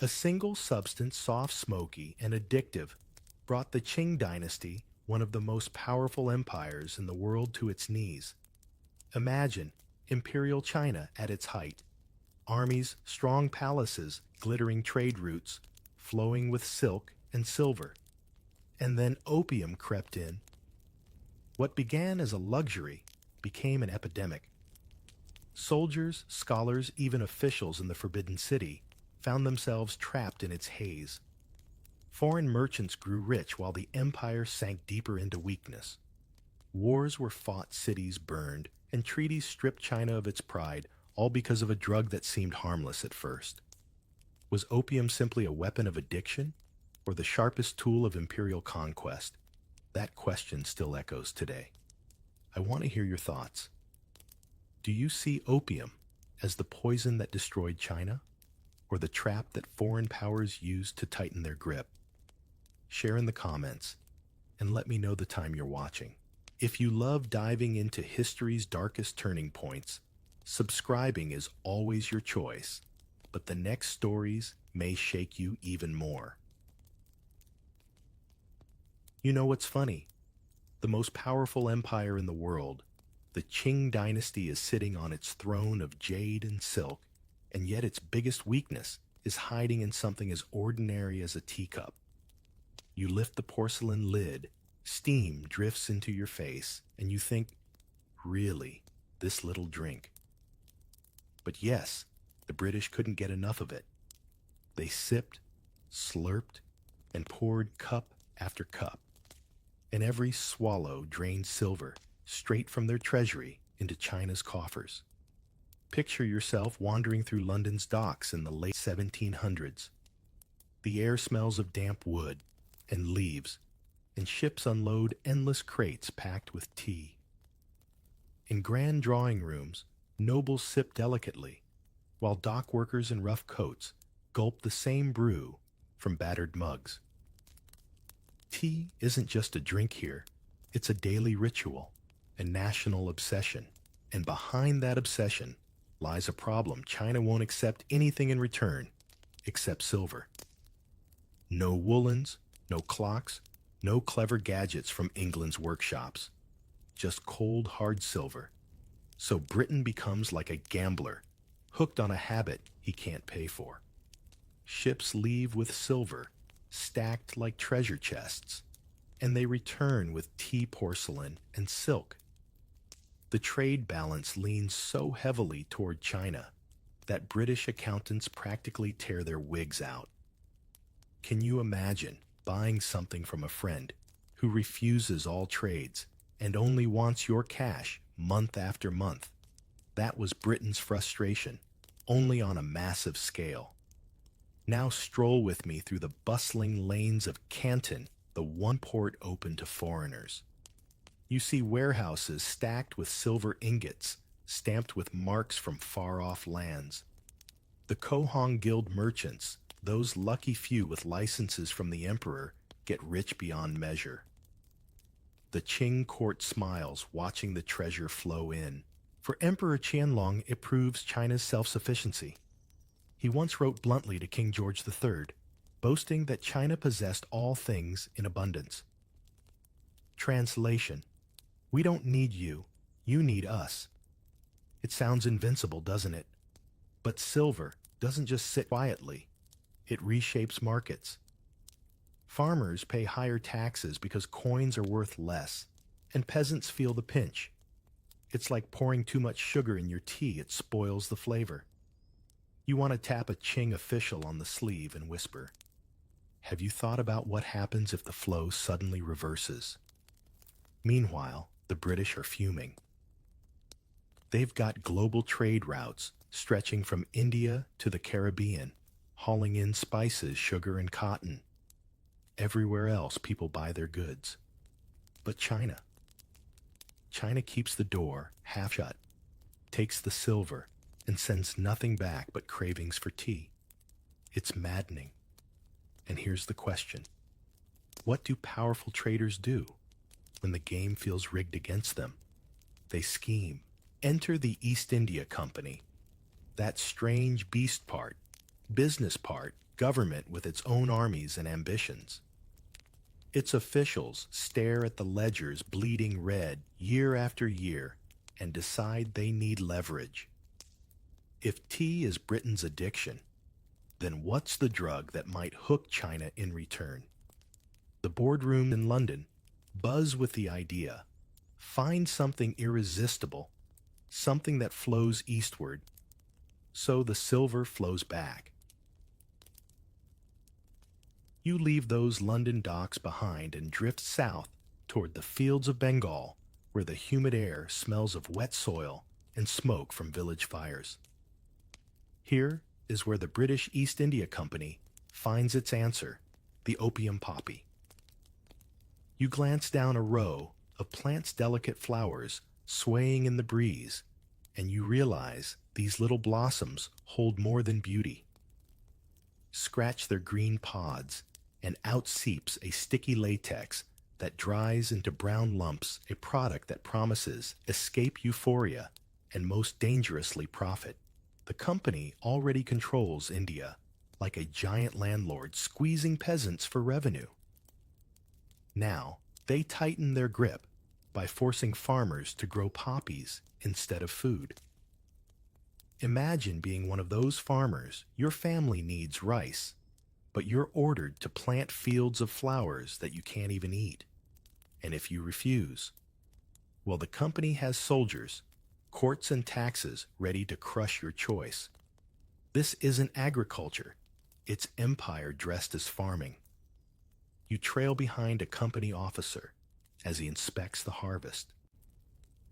A single substance, soft, smoky, and addictive, brought the Qing dynasty, one of the most powerful empires in the world, to its knees. Imagine Imperial China at its height. Armies, strong palaces, glittering trade routes, flowing with silk and silver. And then opium crept in. What began as a luxury became an epidemic. Soldiers, scholars, even officials in the Forbidden City found themselves trapped in its haze. Foreign merchants grew rich while the empire sank deeper into weakness. Wars were fought, cities burned, and treaties stripped China of its pride, all because of a drug that seemed harmless at first. Was opium simply a weapon of addiction, or the sharpest tool of imperial conquest? That question still echoes today. I want to hear your thoughts. Do you see opium as the poison that destroyed China, or the trap that foreign powers used to tighten their grip? Share in the comments, and let me know the time you're watching. If you love diving into history's darkest turning points, subscribing is always your choice, but the next stories may shake you even more. You know what's funny? The most powerful empire in the world, the Qing dynasty, is sitting on its throne of jade and silk, and yet its biggest weakness is hiding in something as ordinary as a teacup. You lift the porcelain lid, steam drifts into your face, and you think, really, this little drink? But yes, the British couldn't get enough of it. They sipped, slurped, and poured cup after cup, and every swallow drained silver straight from their treasury into China's coffers. Picture yourself wandering through London's docks in the late 1700s. The air smells of damp wood and leaves, and ships unload endless crates packed with tea. In grand drawing rooms, nobles sip delicately, while dock workers in rough coats gulp the same brew from battered mugs. Tea isn't just a drink here, it's a daily ritual, a national obsession. And behind that obsession lies a problem. China won't accept anything in return except silver. No woolens, no clocks, no clever gadgets from England's workshops. Just cold, hard silver. So Britain becomes like a gambler, hooked on a habit he can't pay for. Ships leave with silver, stacked like treasure chests, and they return with tea, porcelain, and silk. The trade balance leans so heavily toward China that British accountants practically tear their wigs out. Can you imagine buying something from a friend who refuses all trades and only wants your cash month after month? That was Britain's frustration, only on a massive scale. Now stroll with me through the bustling lanes of Canton, the one port open to foreigners. You see warehouses stacked with silver ingots, stamped with marks from far-off lands. The Kohong Guild merchants, those lucky few with licenses from the emperor, get rich beyond measure. The Qing court smiles, watching the treasure flow in. For Emperor Qianlong, it proves China's self-sufficiency. He once wrote bluntly to King George III, boasting that China possessed all things in abundance. Translation: we don't need you, you need us. It sounds invincible, doesn't it? But silver doesn't just sit quietly. It reshapes markets. Farmers pay higher taxes because coins are worth less, and peasants feel the pinch. It's like pouring too much sugar in your tea, it spoils the flavor. You want to tap a Qing official on the sleeve and whisper, "Have you thought about what happens if the flow suddenly reverses?" Meanwhile, the British are fuming. They've got global trade routes stretching from India to the Caribbean, hauling in spices, sugar, and cotton. Everywhere else, people buy their goods. But China keeps the door half shut, takes the silver, and sends nothing back but cravings for tea. It's maddening. And here's the question. What do powerful traders do when the game feels rigged against them? They scheme. Enter the East India Company. That strange beast part, business part, government with its own armies and ambitions. Its officials stare at the ledgers bleeding red year after year and decide they need leverage. If tea is Britain's addiction, then what's the drug that might hook China in return? The boardroom in London buzz with the idea. Find something irresistible, something that flows eastward, so the silver flows back. You leave those London docks behind and drift south toward the fields of Bengal, where the humid air smells of wet soil and smoke from village fires. Here is where the British East India Company finds its answer, the opium poppy. You glance down a row of plant's delicate flowers swaying in the breeze, and you realize these little blossoms hold more than beauty. Scratch their green pods, and out seeps a sticky latex that dries into brown lumps, a product that promises escape euphoria and most dangerously profit. The company already controls India, like a giant landlord squeezing peasants for revenue. Now, they tighten their grip by forcing farmers to grow poppies instead of food. Imagine being one of those farmers. Your family needs rice, but you're ordered to plant fields of flowers that you can't even eat. And if you refuse, well, the company has soldiers, courts and taxes ready to crush your choice. This isn't agriculture. It's empire dressed as farming. You trail behind a company officer as he inspects the harvest.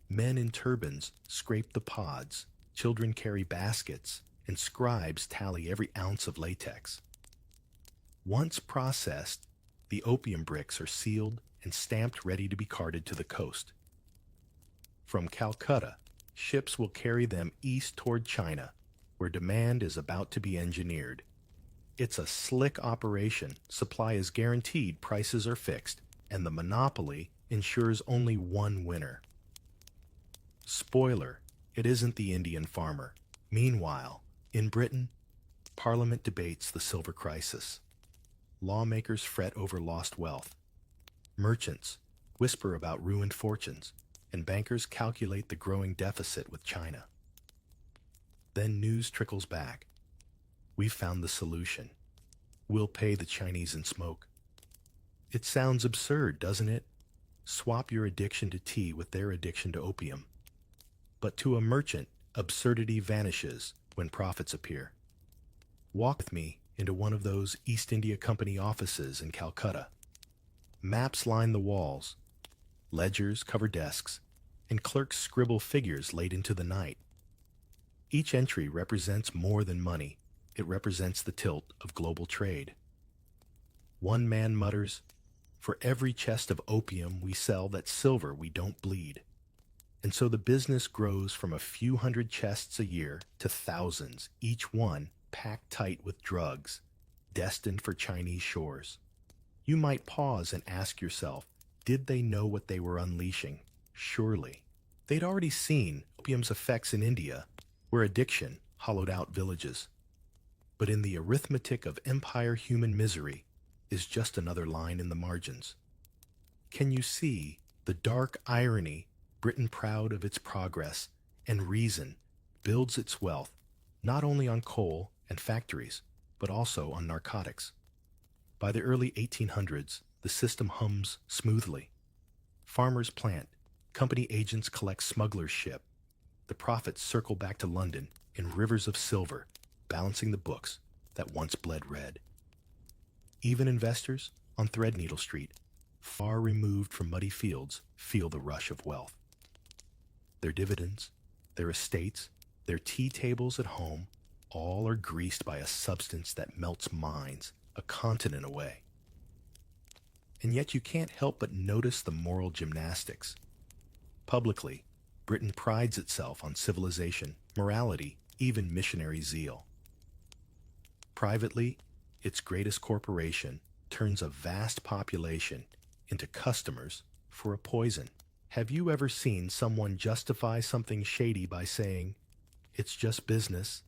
Men in turbans scrape the pods, children carry baskets, and scribes tally every ounce of latex. Once processed, the opium bricks are sealed and stamped ready to be carted to the coast. From Calcutta, ships will carry them east toward China, where demand is about to be engineered. It's a slick operation. Supply is guaranteed, prices are fixed, and the monopoly ensures only one winner. Spoiler, it isn't the Indian farmer. Meanwhile, in Britain, Parliament debates the silver crisis. Lawmakers fret over lost wealth. Merchants whisper about ruined fortunes, and bankers calculate the growing deficit with China. Then news trickles back. We've found the solution. We'll pay the Chinese in smoke. It sounds absurd, doesn't it? Swap your addiction to tea with their addiction to opium. But to a merchant, absurdity vanishes when profits appear. Walk with me into one of those East India Company offices in Calcutta. Maps line the walls, ledgers cover desks, and clerks scribble figures late into the night. Each entry represents more than money. It represents the tilt of global trade. One man mutters, "For every chest of opium we sell, that's silver we don't bleed." And so the business grows from a few hundred chests a year to thousands, each one packed tight with drugs, destined for Chinese shores. You might pause and ask yourself, did they know what they were unleashing? Surely. They'd already seen opium's effects in India, where addiction hollowed out villages. But in the arithmetic of empire human misery is just another line in the margins. Can you see the dark irony? Britain, proud of its progress and reason, builds its wealth not only on coal and factories, but also on narcotics. By the early 1800s, the system hums smoothly. Farmers plant, company agents collect, smugglers ship. The profits circle back to London in rivers of silver, balancing the books that once bled red. Even investors on Threadneedle Street, far removed from muddy fields, feel the rush of wealth. Their dividends, their estates, their tea tables at home, all are greased by a substance that melts minds a continent away. And yet you can't help but notice the moral gymnastics. Publicly, Britain prides itself on civilization, morality, even missionary zeal. Privately, its greatest corporation turns a vast population into customers for a poison. Have you ever seen someone justify something shady by saying, "It's just business"?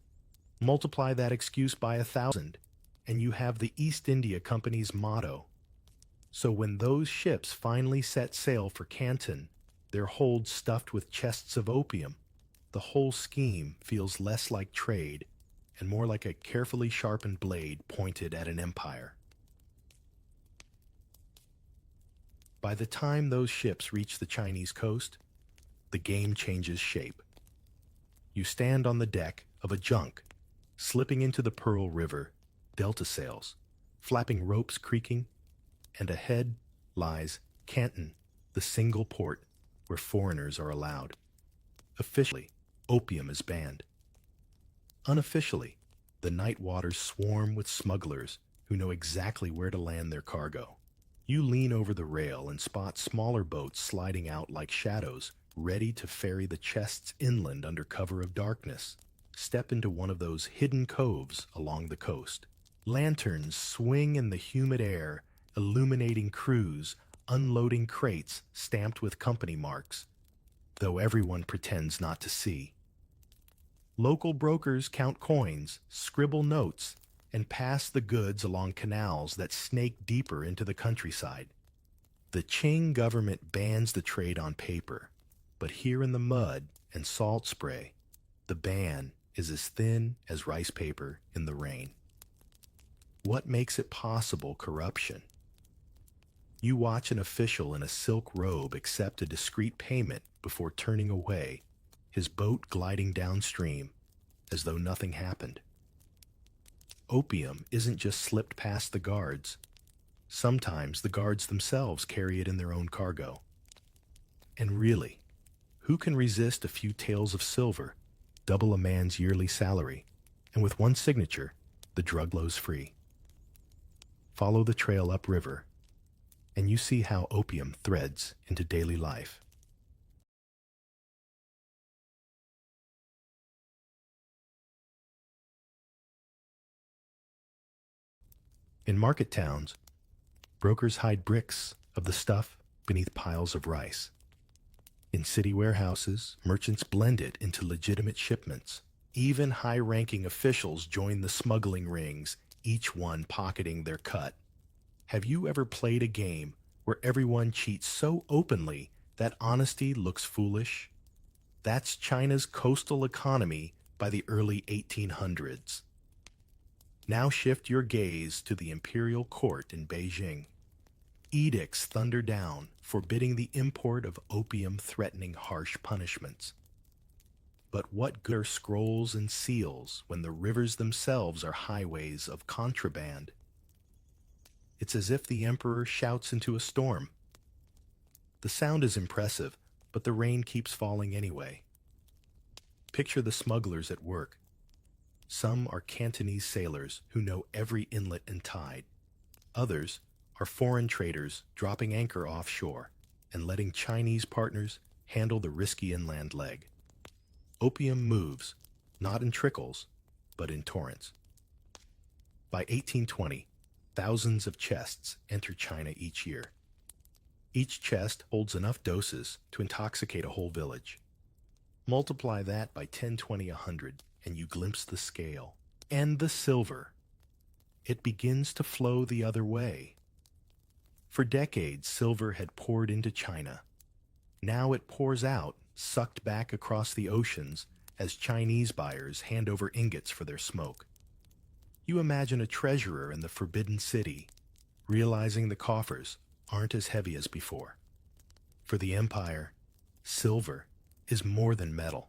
Multiply that excuse by 1,000, And you have the East India Company's motto. So when those ships finally set sail for Canton, their holds stuffed with chests of opium, the whole scheme feels less like trade and more like a carefully sharpened blade pointed at an empire. By the time those ships reach the Chinese coast, the game changes shape. You stand on the deck of a junk, slipping into the Pearl River, delta sails, flapping ropes creaking, and ahead lies Canton, the single port where foreigners are allowed. Officially, opium is banned. Unofficially, the night waters swarm with smugglers who know exactly where to land their cargo. You lean over the rail and spot smaller boats sliding out like shadows, ready to ferry the chests inland under cover of darkness. Step into one of those hidden coves along the coast. Lanterns swing in the humid air, illuminating crews, unloading crates stamped with company marks, though everyone pretends not to see. Local brokers count coins, scribble notes, and pass the goods along canals that snake deeper into the countryside. The Qing government bans the trade on paper, but here in the mud and salt spray, the ban is as thin as rice paper in the rain. What makes it possible? Corruption. You watch an official in a silk robe accept a discreet payment before turning away, his boat gliding downstream as though nothing happened. Opium isn't just slipped past the guards. Sometimes the guards themselves carry it in their own cargo. And really, who can resist a few taels of silver, double a man's yearly salary, and with one signature, the drug flows free? Follow the trail upriver, and you see how opium threads into daily life. In market towns, brokers hide bricks of the stuff beneath piles of rice. In city warehouses, merchants blend it into legitimate shipments. Even high-ranking officials join the smuggling rings, each one pocketing their cut. Have you ever played a game where everyone cheats so openly that honesty looks foolish? That's China's coastal economy by the early 1800s. Now shift your gaze to the imperial court in Beijing. Edicts thunder down, forbidding the import of opium, threatening harsh punishments. But what good are scrolls and seals when the rivers themselves are highways of contraband? It's as if the emperor shouts into a storm. The sound is impressive, but the rain keeps falling anyway. Picture the smugglers at work. Some are Cantonese sailors who know every inlet and tide. Others are foreign traders dropping anchor offshore and letting Chinese partners handle the risky inland leg. Opium moves, not in trickles, but in torrents. By 1820, thousands of chests enter China each year. Each chest holds enough doses to intoxicate a whole village. Multiply that by 10, 20, 100, and you glimpse the scale. And the silver. It begins to flow the other way. For decades, silver had poured into China. Now it pours out, sucked back across the oceans as Chinese buyers hand over ingots for their smoke. You imagine a treasurer in the Forbidden City, realizing the coffers aren't as heavy as before. For the empire, silver is more than metal.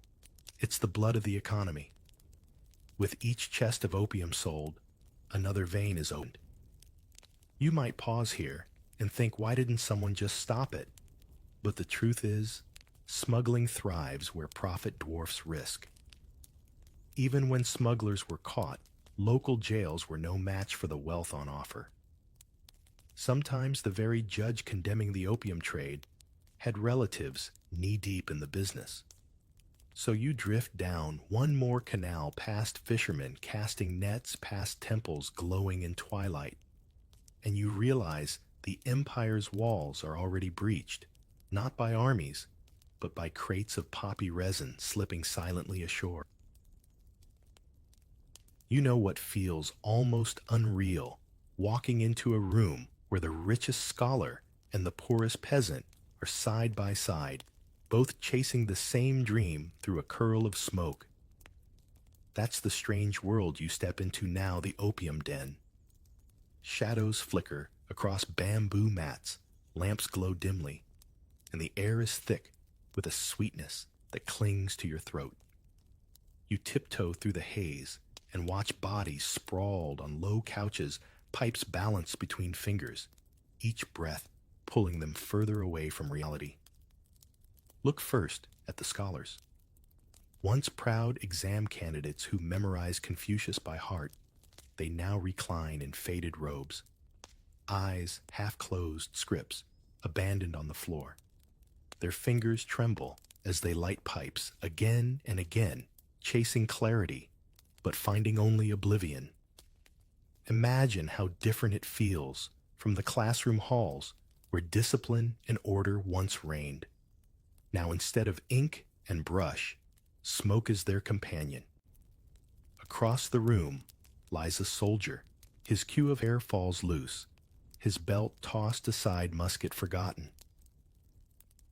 It's the blood of the economy. With each chest of opium sold, another vein is opened. You might pause here and think, why didn't someone just stop it? But the truth is, smuggling thrives where profit dwarfs risk. Even when smugglers were caught, local jails were no match for the wealth on offer. Sometimes the very judge condemning the opium trade had relatives knee-deep in the business. So you drift down one more canal past fishermen casting nets past temples glowing in twilight, and you realize the empire's walls are already breached, not by armies, but by crates of poppy resin slipping silently ashore. You know what feels almost unreal, walking into a room where the richest scholar and the poorest peasant are side by side, both chasing the same dream through a curl of smoke. That's the strange world you step into now, the opium den. Shadows flicker across bamboo mats, lamps glow dimly, and the air is thick with a sweetness that clings to your throat. You tiptoe through the haze and watch bodies sprawled on low couches, pipes balanced between fingers, each breath pulling them further away from reality. Look first at the scholars. Once proud exam candidates who memorized Confucius by heart, they now recline in faded robes, eyes half-closed scripts abandoned on the floor. Their fingers tremble as they light pipes again and again, chasing clarity, but finding only oblivion. Imagine how different it feels from the classroom halls where discipline and order once reigned. Now, instead of ink and brush, smoke is their companion. Across the room lies a soldier. His queue of hair falls loose, his belt tossed aside, musket forgotten.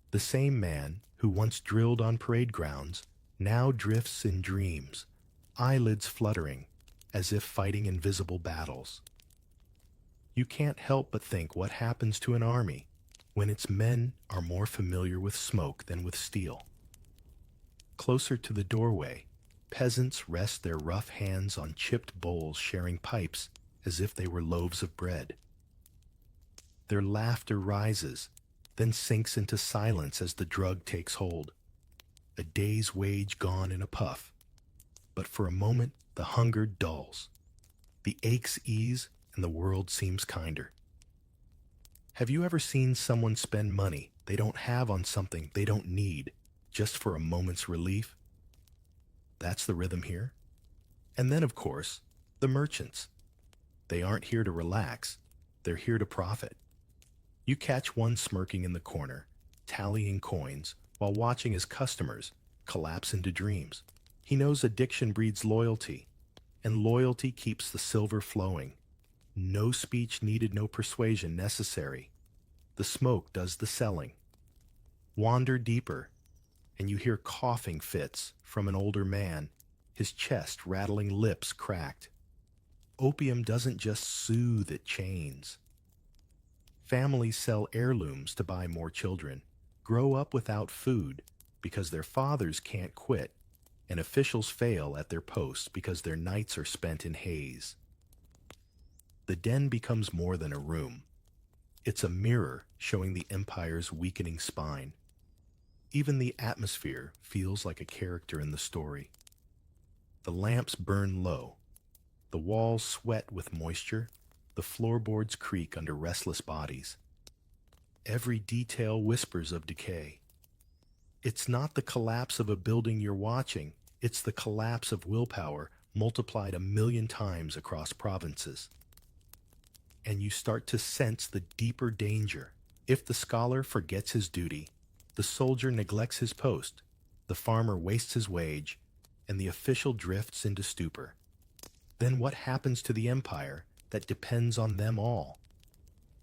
The same man who once drilled on parade grounds now drifts in dreams, eyelids fluttering as if fighting invisible battles. You can't help but think what happens to an army when its men are more familiar with smoke than with steel. Closer to the doorway, peasants rest their rough hands on chipped bowls, sharing pipes as if they were loaves of bread. Their laughter rises, then sinks into silence as the drug takes hold. A day's wage gone in a puff. But for a moment, the hunger dulls. The aches ease, and the world seems kinder. Have you ever seen someone spend money they don't have on something they don't need, just for a moment's relief? That's the rhythm here. And then, of course, the merchants. They aren't here to relax. They're here to profit. You catch one smirking in the corner, tallying coins, while watching his customers collapse into dreams. He knows addiction breeds loyalty, and loyalty keeps the silver flowing. No speech needed, no persuasion necessary. The smoke does the selling. Wander deeper, and you hear coughing fits from an older man, his chest rattling, lips cracked. Opium doesn't just soothe, it chains. Families sell heirlooms to buy more children, grow up without food because their fathers can't quit, and officials fail at their posts because their nights are spent in haze. The den becomes more than a room. It's a mirror showing the empire's weakening spine. Even the atmosphere feels like a character in the story. The lamps burn low. The walls sweat with moisture. The floorboards creak under restless bodies. Every detail whispers of decay. It's not the collapse of a building you're watching. It's the collapse of willpower multiplied 1,000,000 times across provinces. And you start to sense the deeper danger. If the scholar forgets his duty, the soldier neglects his post, the farmer wastes his wage, and the official drifts into stupor. Then what happens to the empire that depends on them all?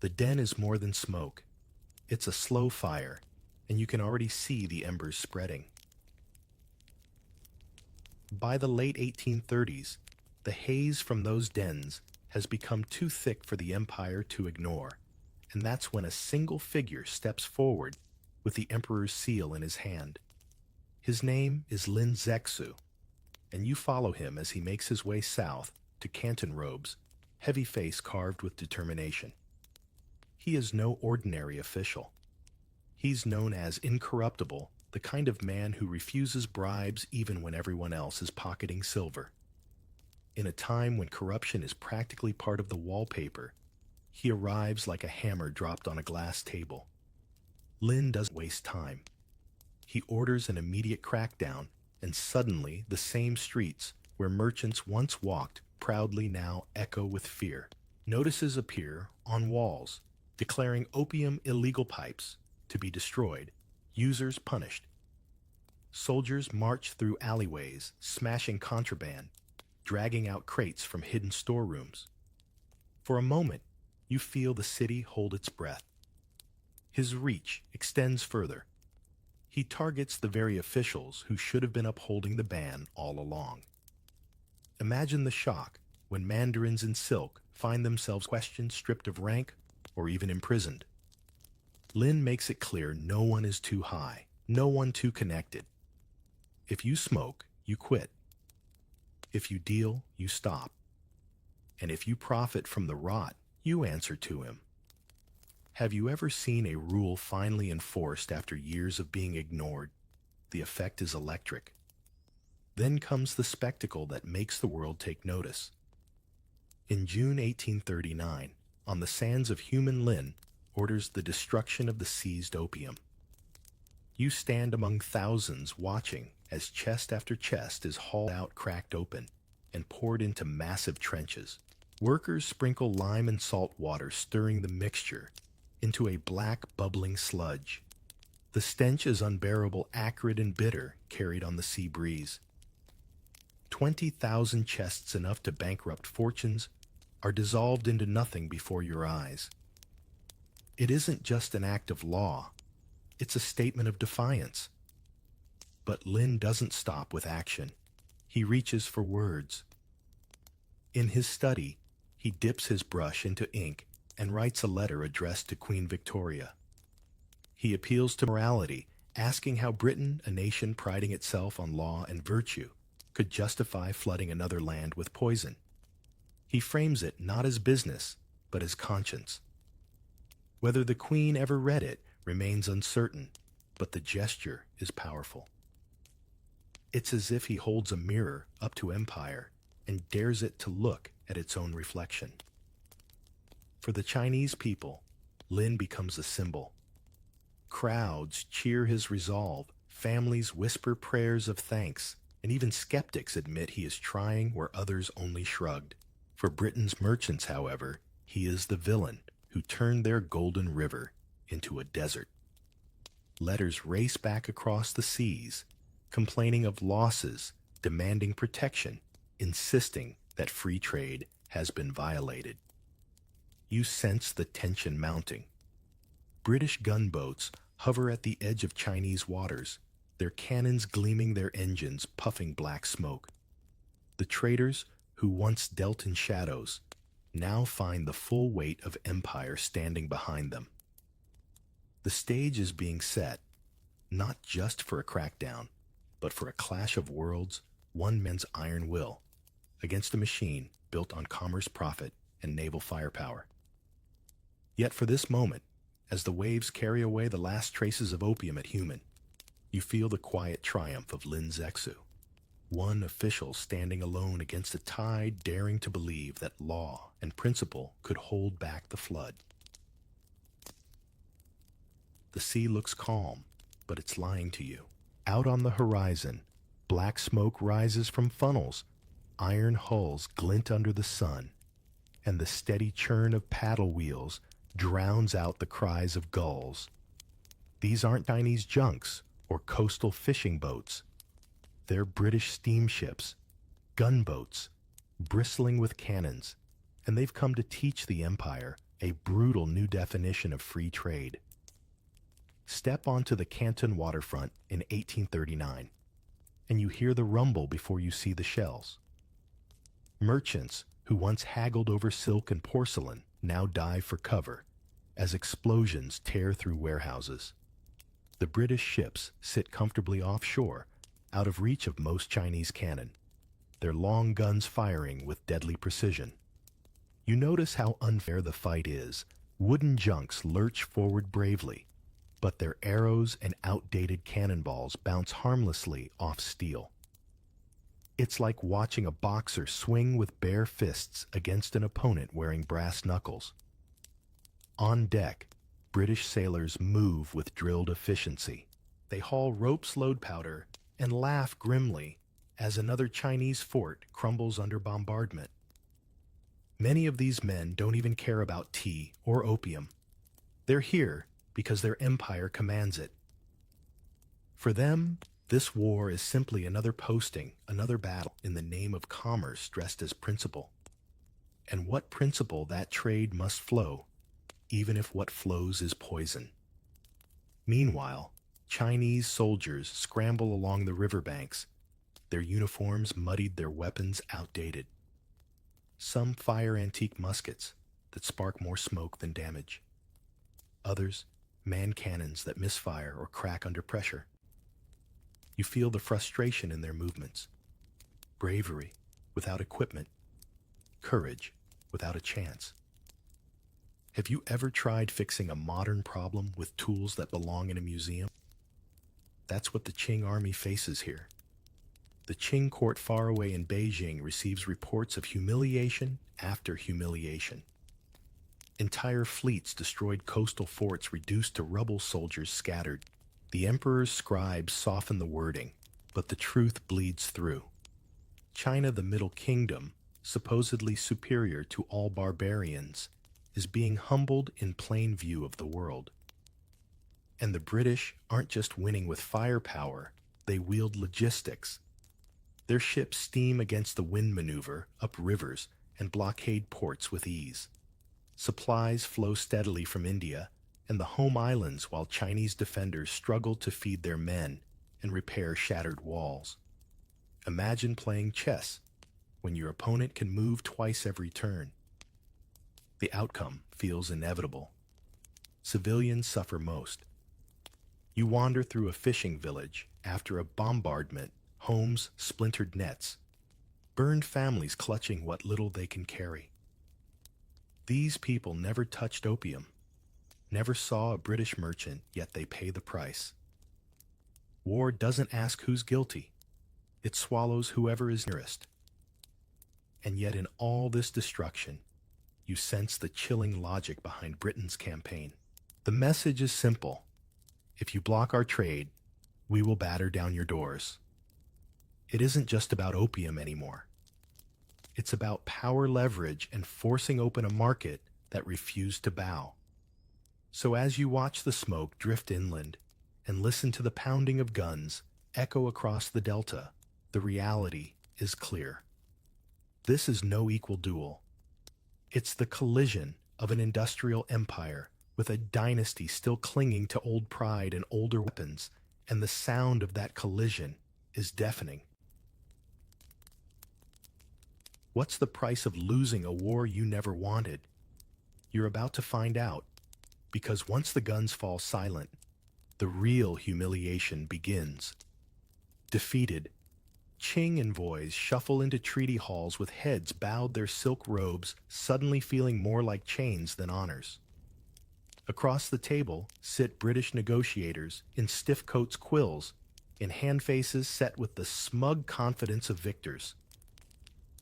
The den is more than smoke. It's a slow fire, and you can already see the embers spreading. By the late 1830s, the haze from those dens has become too thick for the empire to ignore, and that's when a single figure steps forward with the emperor's seal in his hand. His name is Lin Zexu, and you follow him as he makes his way south to Canton robes, heavy face carved with determination. He is no ordinary official. He's known as incorruptible, the kind of man who refuses bribes even when everyone else is pocketing silver. In a time when corruption is practically part of the wallpaper, he arrives like a hammer dropped on a glass table. Lin doesn't waste time. He orders an immediate crackdown, and suddenly the same streets where merchants once walked proudly now echo with fear. Notices appear on walls, declaring opium illegal pipes to be destroyed, users punished. Soldiers march through alleyways, smashing contraband, dragging out crates from hidden storerooms. For a moment, you feel the city hold its breath. His reach extends further. He targets the very officials who should have been upholding the ban all along. Imagine the shock when mandarins in silk find themselves questioned, stripped of rank, or even imprisoned. Lin makes it clear no one is too high, no one too connected. If you smoke, you quit. If you deal, you stop. And if you profit from the rot, you answer to him. Have you ever seen a rule finally enforced after years of being ignored? The effect is electric. Then comes the spectacle that makes the world take notice. In June 1839, on the sands of Human Lin, orders the destruction of the seized opium. You stand among thousands watching as chest after chest is hauled out, cracked open, and poured into massive trenches. Workers sprinkle lime and salt water, stirring the mixture into a black, bubbling sludge. The stench is unbearable, acrid and bitter, carried on the sea breeze. 20,000 chests, enough to bankrupt fortunes, are dissolved into nothing before your eyes. It isn't just an act of law, it's a statement of defiance. But Lin doesn't stop with action. He reaches for words. In his study, he dips his brush into ink and writes a letter addressed to Queen Victoria. He appeals to morality, asking how Britain, a nation priding itself on law and virtue, could justify flooding another land with poison. He frames it not as business, but as conscience. Whether the Queen ever read it remains uncertain, but the gesture is powerful. It's as if he holds a mirror up to empire and dares it to look at its own reflection. For the Chinese people, Lin becomes a symbol. Crowds cheer his resolve, families whisper prayers of thanks, and even skeptics admit he is trying where others only shrugged. For Britain's merchants, however, he is the villain who turned their golden river into a desert. Letters race back across the seas, complaining of losses, demanding protection, insisting that free trade has been violated. You sense the tension mounting. British gunboats hover at the edge of Chinese waters, their cannons gleaming, their engines puffing black smoke. The traders, who once dealt in shadows, now find the full weight of empire standing behind them. The stage is being set, not just for a crackdown, but for a clash of worlds, one man's iron will, against a machine built on commerce, profit, and naval firepower. Yet for this moment, as the waves carry away the last traces of opium at Human, you feel the quiet triumph of Lin Zexu, one official standing alone against a tide, daring to believe that law and principle could hold back the flood. The sea looks calm, but it's lying to you. Out on the horizon, black smoke rises from funnels, iron hulls glint under the sun, and the steady churn of paddle wheels drowns out the cries of gulls. These aren't Chinese junks or coastal fishing boats. They're British steamships, gunboats, bristling with cannons, and they've come to teach the empire a brutal new definition of free trade. Step onto the Canton waterfront in 1839, and you hear the rumble before you see the shells. Merchants who once haggled over silk and porcelain now dive for cover as explosions tear through warehouses. The British ships sit comfortably offshore, out of reach of most Chinese cannon, their long guns firing with deadly precision. You notice how unfair the fight is. Wooden junks lurch forward bravely, but their arrows and outdated cannonballs bounce harmlessly off steel. It's like watching a boxer swing with bare fists against an opponent wearing brass knuckles. On deck, British sailors move with drilled efficiency. They haul ropes, load powder, and laugh grimly as another Chinese fort crumbles under bombardment. Many of these men don't even care about tea or opium. They're here because their empire commands it. For them, This war is simply another posting, another battle in the name of commerce dressed as principle. And what principle that trade must flow, even if what flows is poison. Meanwhile, Chinese soldiers scramble along the riverbanks, their uniforms muddied, their weapons outdated. Some fire antique muskets that spark more smoke than damage. Others man cannons that misfire or crack under pressure. You feel the frustration in their movements. Bravery without equipment. Courage without a chance. Have you ever tried fixing a modern problem with tools that belong in a museum? That's what the Qing army faces here. The Qing court far away in Beijing receives reports of humiliation after humiliation. Entire fleets destroyed, coastal forts reduced to rubble, soldiers scattered. The emperor's scribes soften the wording, but the truth bleeds through. China, the Middle Kingdom, supposedly superior to all barbarians, is being humbled in plain view of the world. And the British aren't just winning with firepower, they wield logistics. Their ships steam against the wind, maneuver up rivers, and blockade ports with ease. Supplies flow steadily from India and the home islands while Chinese defenders struggle to feed their men and repair shattered walls. Imagine playing chess when your opponent can move twice every turn. The outcome feels inevitable. Civilians suffer most. You wander through a fishing village after a bombardment, homes splintered, nets, burned families clutching what little they can carry. These people never touched opium, never saw a British merchant, yet they pay the price. War doesn't ask who's guilty. It swallows whoever is nearest. And yet in all this destruction, you sense the chilling logic behind Britain's campaign. The message is simple. If you block our trade, we will batter down your doors. It isn't just about opium anymore. It's about power, leverage, and forcing open a market that refused to bow. So as you watch the smoke drift inland and listen to the pounding of guns echo across the delta, the reality is clear. This is no equal duel. It's the collision of an industrial empire with a dynasty still clinging to old pride and older weapons, and the sound of that collision is deafening. What's the price of losing a war you never wanted? You're about to find out, because once the guns fall silent, the real humiliation begins. Defeated, Qing envoys shuffle into treaty halls with heads bowed, their silk robes suddenly feeling more like chains than honors. Across the table sit British negotiators in stiff coats, quills, in hand faces set with the smug confidence of victors.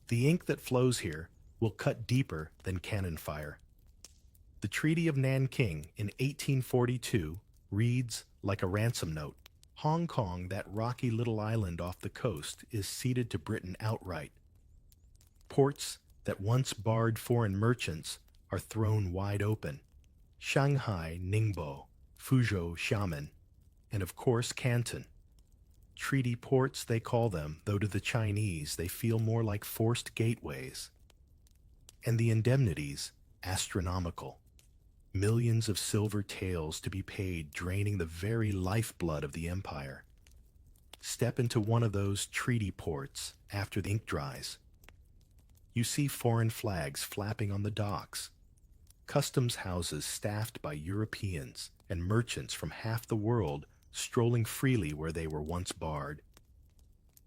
The ink that flows here will cut deeper than cannon fire. The Treaty of Nanking in 1842 reads like a ransom note. Hong Kong, that rocky little island off the coast, is ceded to Britain outright. Ports that once barred foreign merchants are thrown wide open. Shanghai, Ningbo, Fuzhou, Xiamen, and of course Canton. Treaty ports, they call them, though to the Chinese they feel more like forced gateways. And the indemnities, astronomical. Millions of silver taels to be paid, draining the very lifeblood of the empire. Step into one of those treaty ports after the ink dries. You see foreign flags flapping on the docks, customs houses staffed by Europeans and merchants from half the world strolling freely where they were once barred.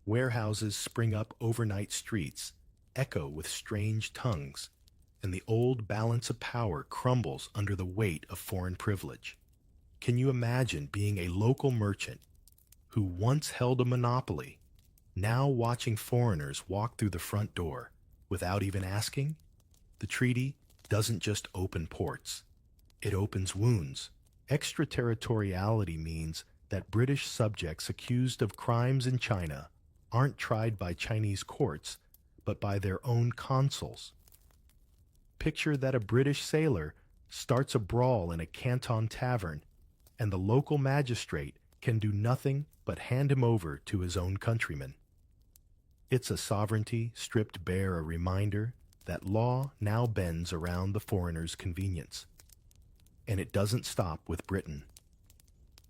Warehouses spring up overnight streets, echo with strange tongues, and the old balance of power crumbles under the weight of foreign privilege. Can you imagine being a local merchant who once held a monopoly, now watching foreigners walk through the front door without even asking? The treaty doesn't just open ports, it opens wounds. Extraterritoriality means that British subjects accused of crimes in China aren't tried by Chinese courts, but by their own consuls. Picture that a British sailor starts a brawl in a Canton tavern, and the local magistrate can do nothing but hand him over to his own countrymen. It's a sovereignty stripped bare, a reminder that law now bends around the foreigner's convenience. And it doesn't stop with Britain.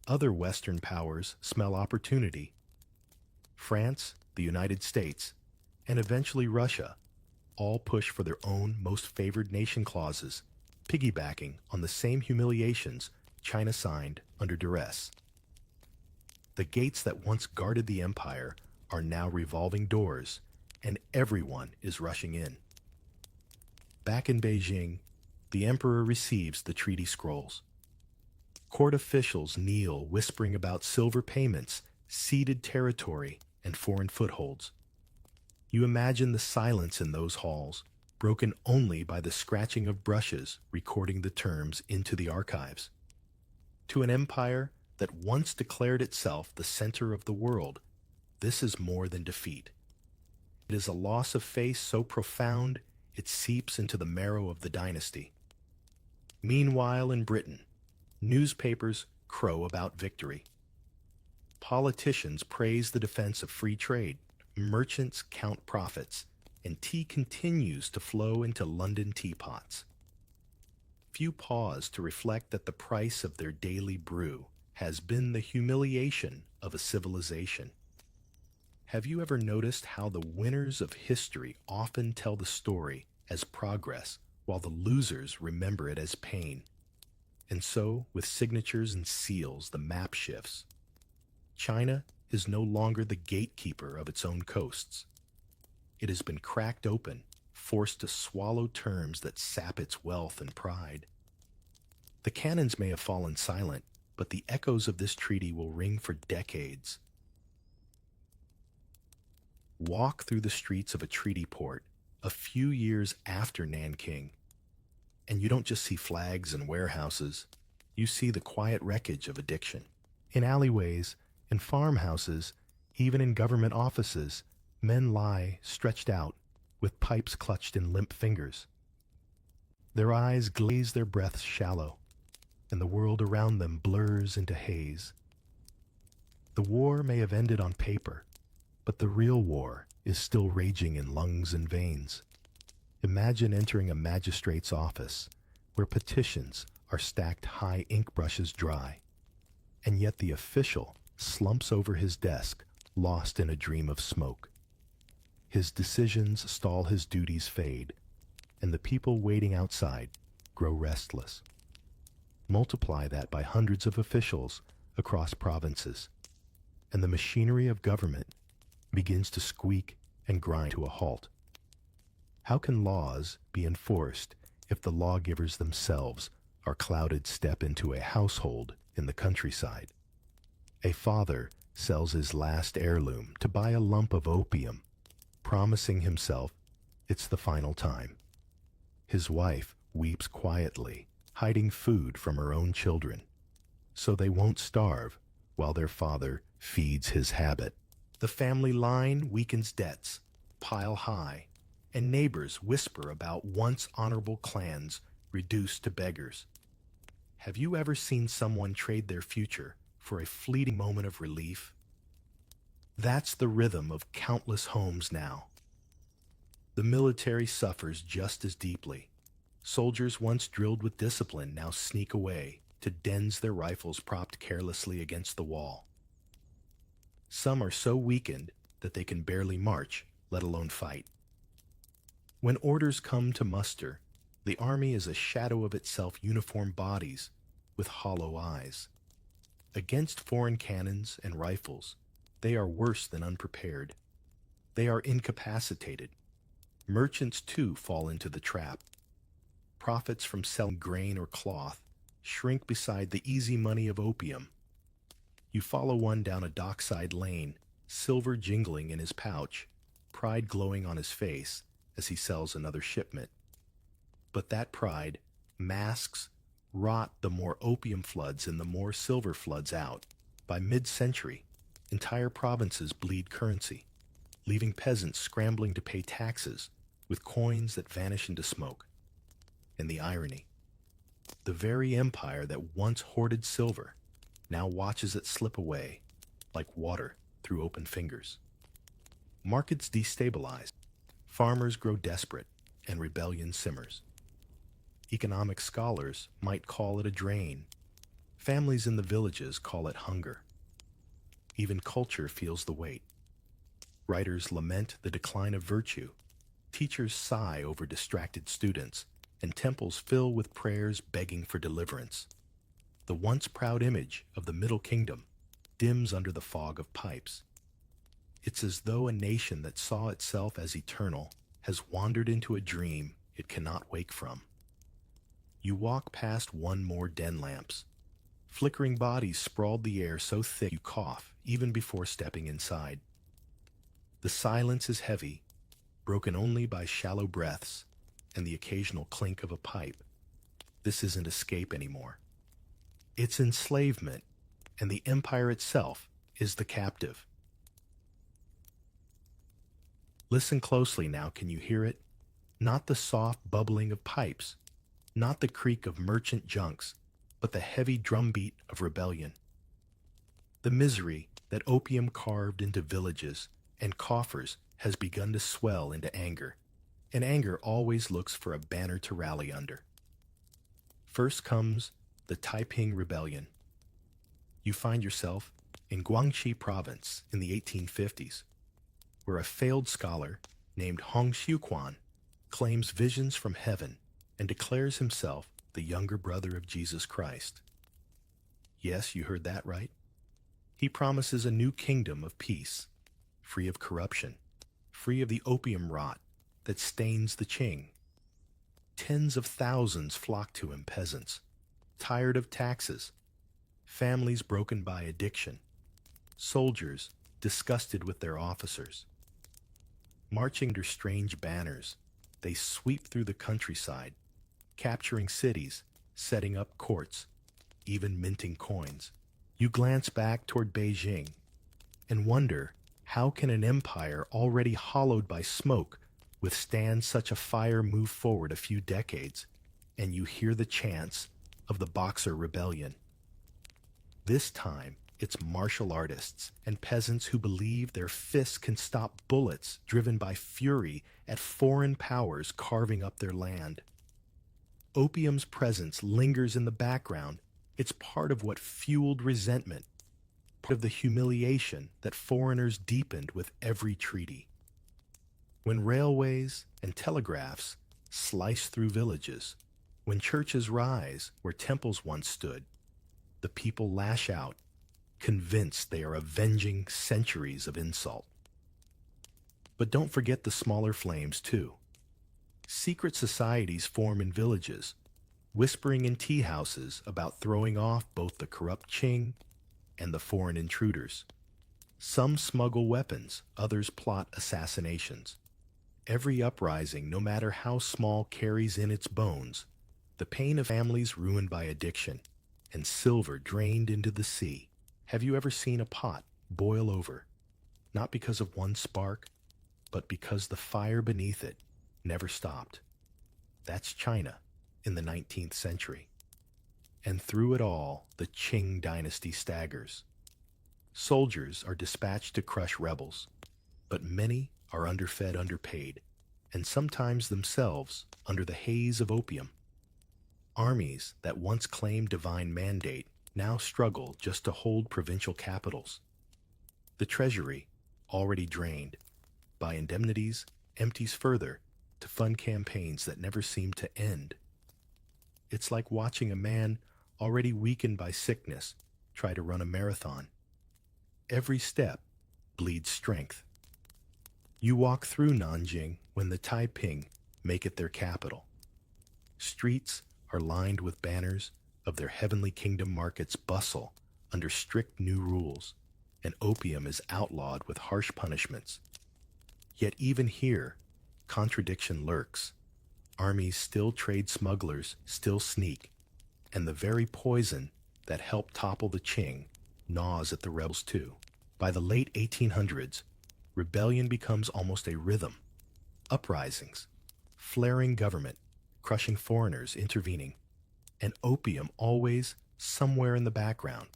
Other Western powers smell opportunity. France, the United States, and eventually Russia all push for their own most favored nation clauses, piggybacking on the same humiliations China signed under duress. The gates that once guarded the empire are now revolving doors, and everyone is rushing in. Back in Beijing, the emperor receives the treaty scrolls. Court officials kneel, whispering about silver payments, ceded territory, and foreign footholds. You imagine the silence in those halls, broken only by the scratching of brushes recording the terms into the archives. To an empire that once declared itself the center of the world, this is more than defeat. It is a loss of faith so profound it seeps into the marrow of the dynasty. Meanwhile, in Britain, newspapers crow about victory. Politicians praise the defense of free trade, merchants count profits, and tea continues to flow into London teapots. Few pause to reflect that the price of their daily brew has been the humiliation of a civilization. Have you ever noticed how the winners of history often tell the story as progress, while the losers remember it as pain? And so, with signatures and seals, the map shifts. China is no longer the gatekeeper of its own coasts. It has been cracked open, forced to swallow terms that sap its wealth and pride. The cannons may have fallen silent, but the echoes of this treaty will ring for decades. Walk through the streets of a treaty port a few years after Nanking, and you don't just see flags and warehouses. You see the quiet wreckage of addiction. In alleyways, in farmhouses, even in government offices, men lie stretched out with pipes clutched in limp fingers. Their eyes glaze, their breaths shallow, and the world around them blurs into haze. The war may have ended on paper, but the real war is still raging in lungs and veins. Imagine entering a magistrate's office where petitions are stacked high, ink brushes dry, and yet the official slumps over his desk, lost in a dream of smoke. His decisions stall, his duties fade, and the people waiting outside grow restless. Multiply that by hundreds of officials across provinces, and the machinery of government begins to squeak and grind to a halt. How can laws be enforced if the lawgivers themselves are clouded step into a household in the countryside? A father sells his last heirloom to buy a lump of opium, promising himself it's the final time. His wife weeps quietly, hiding food from her own children, so they won't starve while their father feeds his habit. The family line weakens, debts pile high, and neighbors whisper about once honorable clans reduced to beggars. Have you ever seen someone trade their future for a fleeting moment of relief? That's the rhythm of countless homes now. The military suffers just as deeply. Soldiers once drilled with discipline now sneak away to dens, their rifles propped carelessly against the wall. Some are so weakened that they can barely march, let alone fight. When orders come to muster, the army is a shadow of itself, uniformed bodies with hollow eyes. Against foreign cannons and rifles, they are worse than unprepared. They are incapacitated. Merchants, too, fall into the trap. Profits from selling grain or cloth shrink beside the easy money of opium. You follow one down a dockside lane, silver jingling in his pouch, pride glowing on his face as he sells another shipment. But that pride masks rot the more opium floods and the more silver floods out. By mid-century, entire provinces bleed currency, leaving peasants scrambling to pay taxes with coins that vanish into smoke. And the irony, the very empire that once hoarded silver now watches it slip away like water through open fingers. Markets destabilize, farmers grow desperate, and rebellion simmers. Economic scholars might call it a drain. Families in the villages call it hunger. Even culture feels the weight. Writers lament the decline of virtue. Teachers sigh over distracted students, and temples fill with prayers begging for deliverance. The once proud image of the Middle Kingdom dims under the fog of pipes. It's as though a nation that saw itself as eternal has wandered into a dream it cannot wake from. You walk past one more den lamps. Flickering bodies sprawled the air so thick you cough even before stepping inside. The silence is heavy, broken only by shallow breaths and the occasional clink of a pipe. This isn't escape anymore. It's enslavement, and the empire itself is the captive. Listen closely now, can you hear it? Not the soft bubbling of pipes, not the creak of merchant junks, but the heavy drumbeat of rebellion. The misery that opium carved into villages and coffers has begun to swell into anger, and anger always looks for a banner to rally under. First comes the Taiping Rebellion. You find yourself in Guangxi province in the 1850s, where a failed scholar named Hong Xiuquan claims visions from heaven and declares himself the younger brother of Jesus Christ. Yes, you heard that right. He promises a new kingdom of peace, free of corruption, free of the opium rot that stains the Qing. Tens of thousands flock to him, peasants, tired of taxes, families broken by addiction, soldiers disgusted with their officers. Marching under strange banners, they sweep through the countryside, capturing cities, setting up courts, even minting coins. You glance back toward Beijing and wonder, how can an empire already hollowed by smoke withstand such a fire move forward a few decades? And you hear the chants of the Boxer Rebellion. This time, it's martial artists and peasants who believe their fists can stop bullets driven by fury at foreign powers carving up their land. Opium's presence lingers in the background. It's part of what fueled resentment, part of the humiliation that foreigners deepened with every treaty. When railways and telegraphs slice through villages, when churches rise where temples once stood, the people lash out, convinced they are avenging centuries of insult. But don't forget the smaller flames, too. Secret societies form in villages, whispering in tea houses about throwing off both the corrupt Qing and the foreign intruders. Some smuggle weapons, others plot assassinations. Every uprising, no matter how small, carries in its bones the pain of families ruined by addiction and silver drained into the sea. Have you ever seen a pot boil over, not because of one spark, but because the fire beneath it never stopped? That's China in the 19th century. And through it all, the Qing dynasty staggers. Soldiers are dispatched to crush rebels, but many are underfed, underpaid, and sometimes themselves under the haze of opium. Armies that once claimed divine mandate now struggle just to hold provincial capitals. The treasury, already drained by indemnities, empties further to fund campaigns that never seem to end. It's like watching a man already weakened by sickness try to run a marathon. Every step bleeds strength. You walk through Nanjing when the Taiping make it their capital. Streets are lined with banners of their heavenly kingdom. Markets bustle under strict new rules, and opium is outlawed with harsh punishments. Yet even here, contradiction lurks. Armies still trade, smugglers still sneak, and the very poison that helped topple the Qing gnaws at the rebels too. By the late 1800s, rebellion becomes almost a rhythm. Uprisings, flaring government, crushing foreigners, intervening, and opium always somewhere in the background,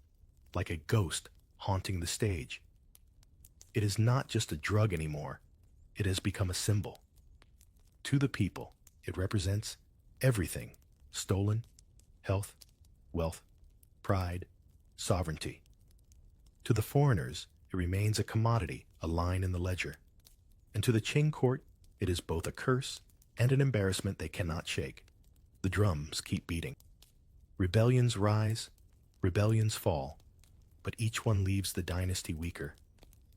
like a ghost haunting the stage. It is not just a drug anymore, it has become a symbol. To the people, it represents everything: stolen, health, wealth, pride, sovereignty. To the foreigners, it remains a commodity, a line in the ledger. And to the Qing court, it is both a curse and an embarrassment they cannot shake. The drums keep beating. Rebellions rise, rebellions fall, but each one leaves the dynasty weaker,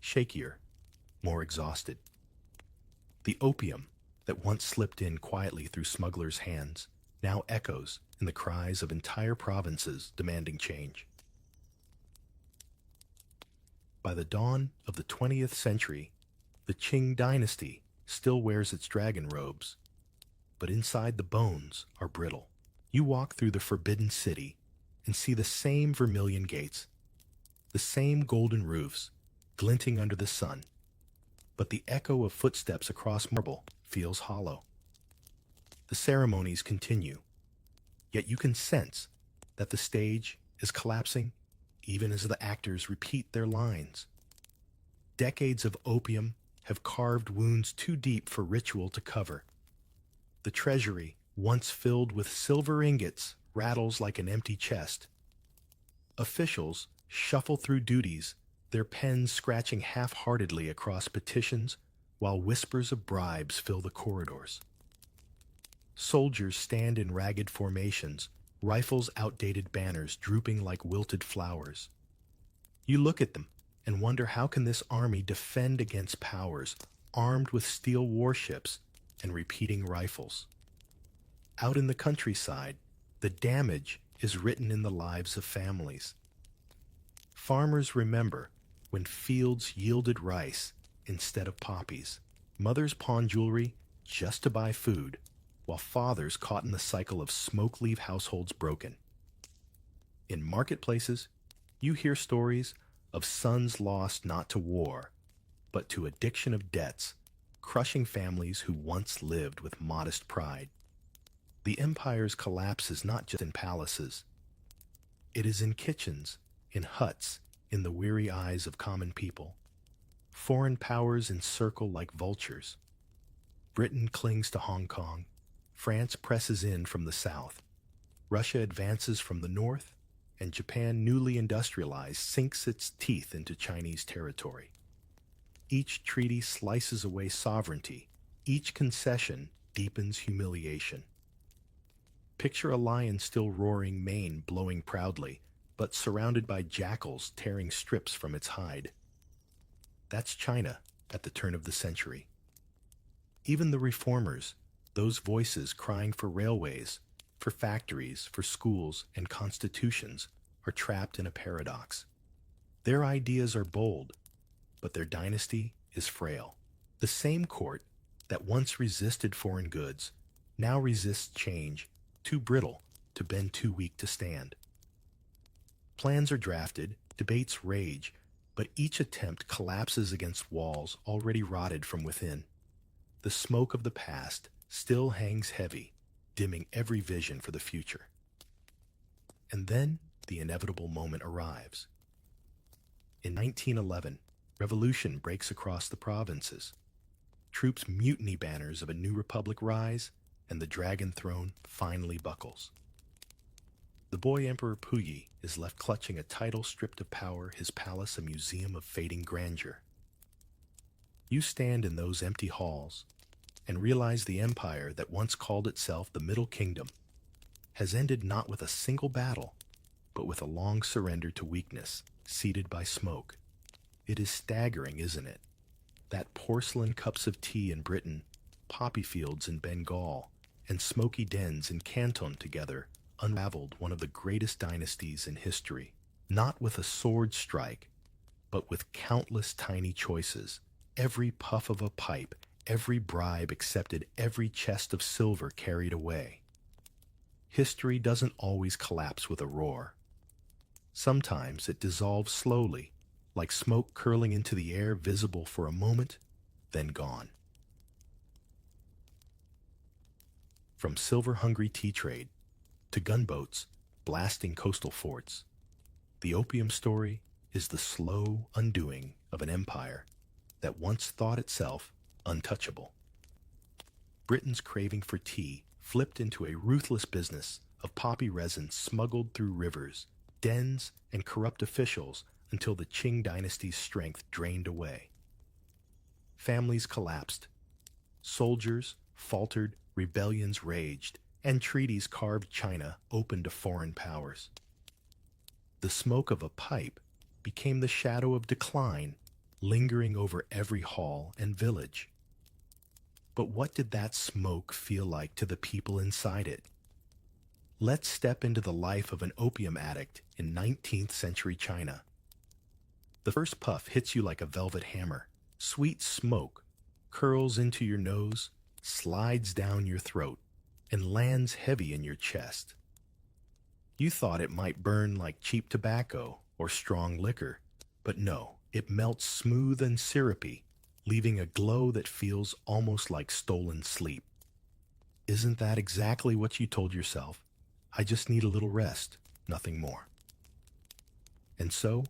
shakier, more exhausted. The opium that once slipped in quietly through smugglers' hands now echoes in the cries of entire provinces demanding change. By the dawn of the 20th century, the Qing dynasty still wears its dragon robes, but inside the bones are brittle. You walk through the Forbidden City and see the same vermilion gates, the same golden roofs glinting under the sun, but the echo of footsteps across marble feels hollow. The ceremonies continue, yet you can sense that the stage is collapsing even as the actors repeat their lines. Decades of opium have carved wounds too deep for ritual to cover. The treasury, once filled with silver ingots, rattles like an empty chest. Officials shuffle through duties, their pens scratching half-heartedly across petitions while whispers of bribes fill the corridors. Soldiers stand in ragged formations, rifles' outdated banners drooping like wilted flowers. You look at them and wonder, how can this army defend against powers armed with steel warships and repeating rifles? Out in the countryside, the damage is written in the lives of families. Farmers remember when fields yielded rice instead of poppies. Mothers pawn jewelry just to buy food, while fathers caught in the cycle of smoke-leave households broken. In marketplaces, you hear stories of sons lost not to war, but to addiction of debts, crushing families who once lived with modest pride. The empire's collapse is not just in palaces. It is in kitchens, in huts, in the weary eyes of common people. Foreign powers encircle like vultures. Britain clings to Hong Kong. France presses in from the south. Russia advances from the north, and Japan, newly industrialized, sinks its teeth into Chinese territory. Each treaty slices away sovereignty. Each concession deepens humiliation. Picture a lion still roaring, mane blowing proudly, but surrounded by jackals tearing strips from its hide. That's China at the turn of the century. Even the reformers, those voices crying for railways, for factories, for schools, and constitutions, are trapped in a paradox. Their ideas are bold, but their dynasty is frail. The same court that once resisted foreign goods now resists change, too brittle to bend, too weak to stand. Plans are drafted, debates rage, but each attempt collapses against walls already rotted from within. The smoke of the past still hangs heavy, dimming every vision for the future. And then the inevitable moment arrives. In 1911, revolution breaks across the provinces. Troops mutiny, banners of a new republic rise, and the dragon throne finally buckles. The boy Emperor Puyi is left clutching a title stripped of power, his palace a museum of fading grandeur. You stand in those empty halls and realize the empire that once called itself the Middle Kingdom has ended not with a single battle, but with a long surrender to weakness, seated by smoke. It is staggering, isn't it? That porcelain cups of tea in Britain, poppy fields in Bengal, and smoky dens in Canton together unraveled one of the greatest dynasties in history, not with a sword strike, but with countless tiny choices. Every puff of a pipe, every bribe accepted, every chest of silver carried away. History doesn't always collapse with a roar. Sometimes it dissolves slowly, like smoke curling into the air, visible for a moment, then gone. From silver-hungry tea trade to gunboats blasting coastal forts, The opium story is the slow undoing of an empire that once thought itself untouchable. Britain's craving for tea flipped into a ruthless business of poppy resin smuggled through rivers, dens, and corrupt officials until the Qing dynasty's strength drained away. Families collapsed. Soldiers faltered, rebellions raged, and treaties carved China open to foreign powers. The smoke of a pipe became the shadow of decline, lingering over every hall and village. But what did that smoke feel like to the people inside it? Let's step into the life of an opium addict in 19th century China. The first puff hits you like a velvet hammer. Sweet smoke curls into your nose, slides down your throat, and lands heavy in your chest. You thought it might burn like cheap tobacco or strong liquor, but no, it melts smooth and syrupy, leaving a glow that feels almost like stolen sleep. Isn't that exactly what you told yourself? I just need a little rest, nothing more. And so,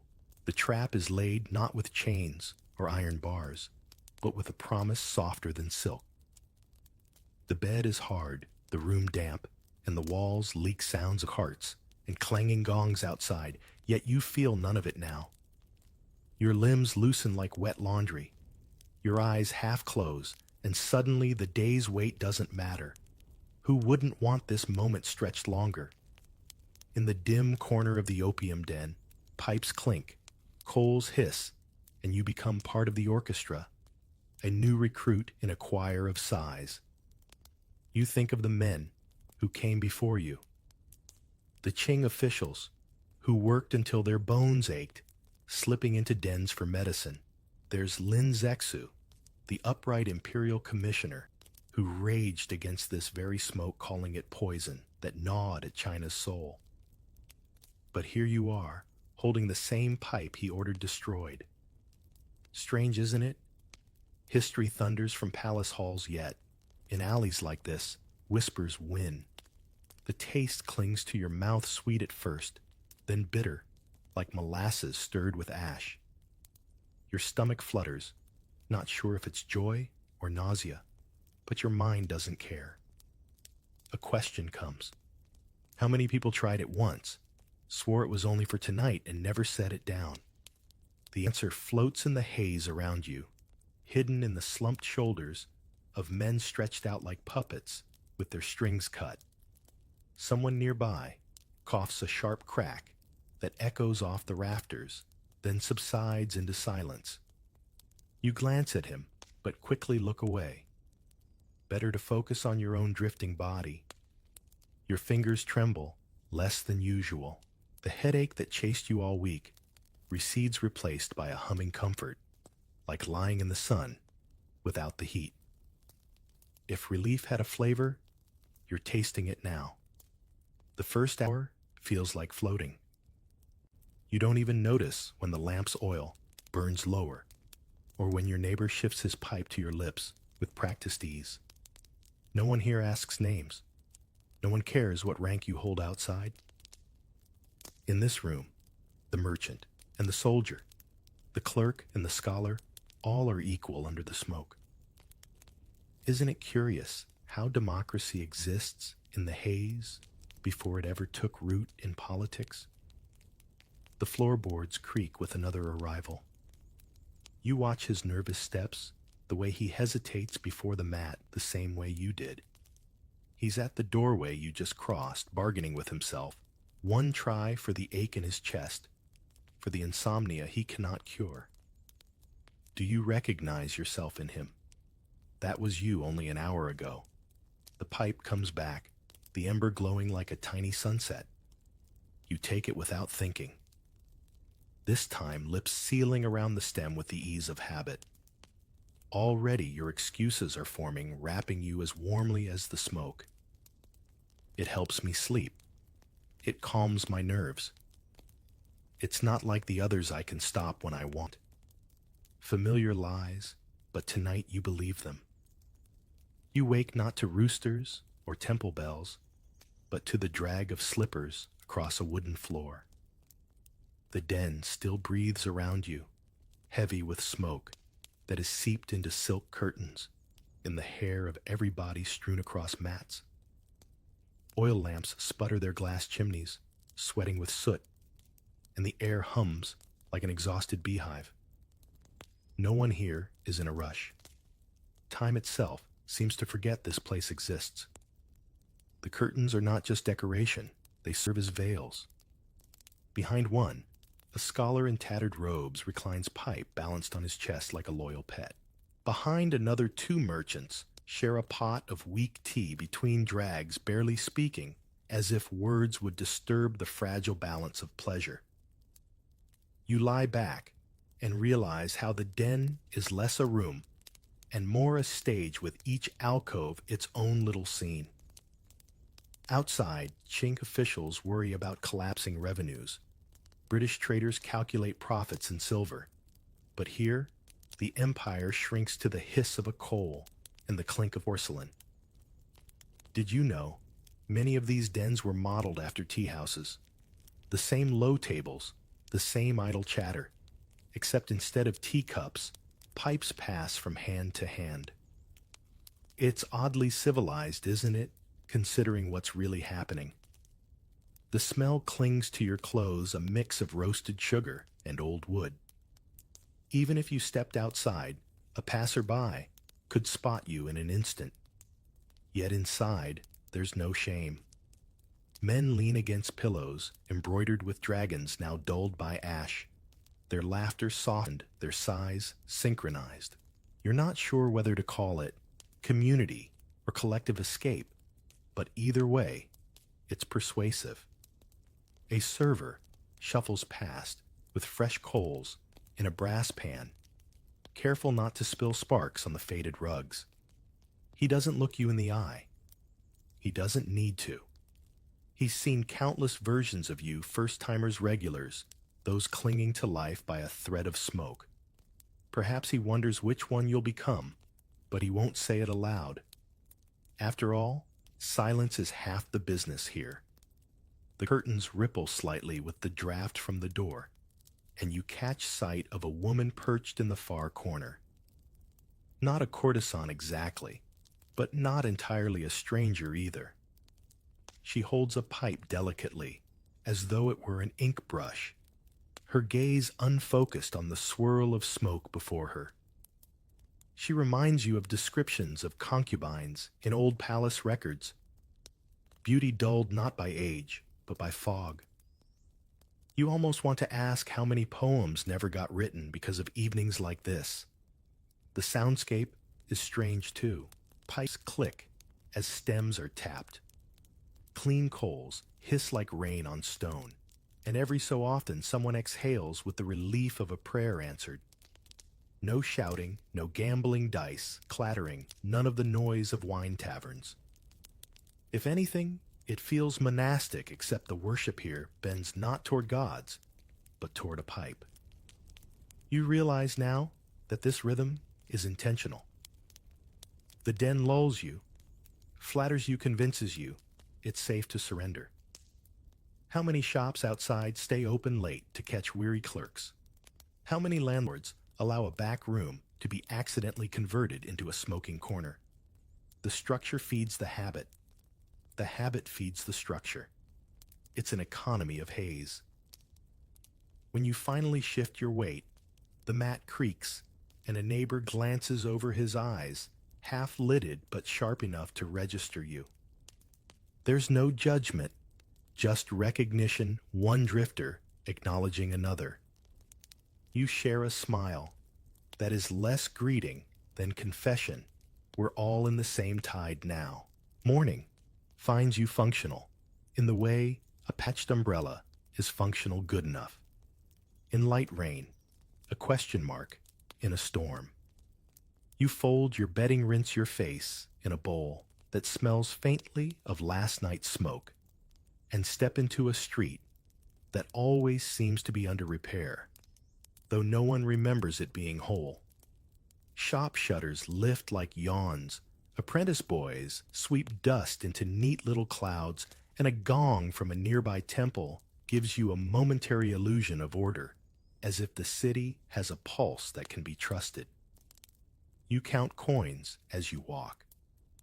the trap is laid not with chains or iron bars, but with a promise softer than silk. The bed is hard, the room damp, and the walls leak sounds of carts and clanging gongs outside, yet you feel none of it now. Your limbs loosen like wet laundry. Your eyes half close, and suddenly the day's wait doesn't matter. Who wouldn't want this moment stretched longer? In the dim corner of the opium den, pipes clink, coals hiss, and you become part of the orchestra, a new recruit in a choir of sighs. You think of the men who came before you, the Qing officials who worked until their bones ached, slipping into dens for medicine. There's Lin Zexu, the upright imperial commissioner who raged against this very smoke, calling it poison that gnawed at China's soul. But here you are, holding the same pipe he ordered destroyed. Strange, isn't it? History thunders from palace halls yet. In alleys like this, whispers win. The taste clings to your mouth, sweet at first, then bitter, like molasses stirred with ash. Your stomach flutters, not sure if it's joy or nausea, but your mind doesn't care. A question comes. How many people tried it once, swore it was only for tonight, and never set it down? The answer floats in the haze around you, hidden in the slumped shoulders of men stretched out like puppets with their strings cut. Someone nearby coughs a sharp crack that echoes off the rafters, then subsides into silence. You glance at him, but quickly look away. Better to focus on your own drifting body. Your fingers tremble, less than usual. The headache that chased you all week recedes, replaced by a humming comfort, like lying in the sun without the heat. If relief had a flavor, you're tasting it now. The first hour feels like floating. You don't even notice when the lamp's oil burns lower, or when your neighbor shifts his pipe to your lips with practiced ease. No one here asks names. No one cares what rank you hold outside. In this room, the merchant and the soldier, the clerk and the scholar, all are equal under the smoke. Isn't it curious how democracy exists in the haze before it ever took root in politics? The floorboards creak with another arrival. You watch his nervous steps, the way he hesitates before the mat the same way you did. He's at the doorway you just crossed, bargaining with himself. One try for the ache in his chest, for the insomnia he cannot cure. Do you recognize yourself in him? That was you only an hour ago. The pipe comes back, the ember glowing like a tiny sunset. You take it without thinking. This time, lips sealing around the stem with the ease of habit. Already your excuses are forming, wrapping you as warmly as the smoke. It helps me sleep. It calms my nerves. It's not like the others I can stop when I want. Familiar lies, but tonight you believe them. You wake not to roosters or temple bells, but to the drag of slippers across a wooden floor. The den still breathes around you, heavy with smoke that is seeped into silk curtains in the hair of every body strewn across mats. Oil lamps sputter their glass chimneys, sweating with soot, and the air hums like an exhausted beehive. No one here is in a rush. Time itself seems to forget this place exists. The curtains are not just decoration, they serve as veils. Behind one, a scholar in tattered robes reclines pipe balanced on his chest like a loyal pet. Behind another, two merchants share a pot of weak tea between drags, barely speaking, as if words would disturb the fragile balance of pleasure. You lie back and realize how the den is less a room and more a stage, with each alcove its own little scene. Outside, Chink officials worry about collapsing revenues. British traders calculate profits in silver. But here, the empire shrinks to the hiss of a coal and the clink of porcelain. Did you know many of these dens were modeled after tea houses? The same low tables, the same idle chatter, except instead of teacups, pipes pass from hand to hand. It's oddly civilized, isn't it, considering what's really happening? The smell clings to your clothes, a mix of roasted sugar and old wood. Even if you stepped outside, a passerby could spot you in an instant. Yet inside, there's no shame. Men lean against pillows embroidered with dragons now dulled by ash. Their laughter softened, their sighs synchronized. You're not sure whether to call it community or collective escape, but either way, it's persuasive. A server shuffles past with fresh coals in a brass pan, careful not to spill sparks on the faded rugs. He doesn't look you in the eye. He doesn't need to. He's seen countless versions of you, first-timers, regulars, those clinging to life by a thread of smoke. Perhaps he wonders which one you'll become, but he won't say it aloud. After all, silence is half the business here. The curtains ripple slightly with the draft from the door, and you catch sight of a woman perched in the far corner. Not a courtesan exactly, but not entirely a stranger either. She holds a pipe delicately, as though it were an ink brush, her gaze unfocused on the swirl of smoke before her. She reminds you of descriptions of concubines in old palace records, beauty dulled not by age, but by fog. You almost want to ask how many poems never got written because of evenings like this. The soundscape is strange too. Pipes click as stems are tapped. Clean coals hiss like rain on stone, and every so often someone exhales with the relief of a prayer answered. No shouting, no gambling dice, clattering, none of the noise of wine taverns. If anything, it feels monastic, except the worship here bends not toward gods, but toward a pipe. You realize now that this rhythm is intentional. The den lulls you, flatters you, convinces you it's safe to surrender. How many shops outside stay open late to catch weary clerks? How many landlords allow a back room to be accidentally converted into a smoking corner? The structure feeds the habit. The habit feeds the structure. It's an economy of haze. When you finally shift your weight, the mat creaks, and a neighbor glances over his eyes, half-lidded but sharp enough to register you. There's no judgment, just recognition, one drifter acknowledging another. You share a smile that is less greeting than confession. We're all in the same tide now. Morning finds you functional, in the way a patched umbrella is functional good enough. In light rain, a question mark in a storm. You fold your bedding, rinse your face in a bowl that smells faintly of last night's smoke, and step into a street that always seems to be under repair, though no one remembers it being whole. Shop shutters lift like yawns, apprentice boys sweep dust into neat little clouds, and a gong from a nearby temple gives you a momentary illusion of order, as if the city has a pulse that can be trusted. You count coins as you walk,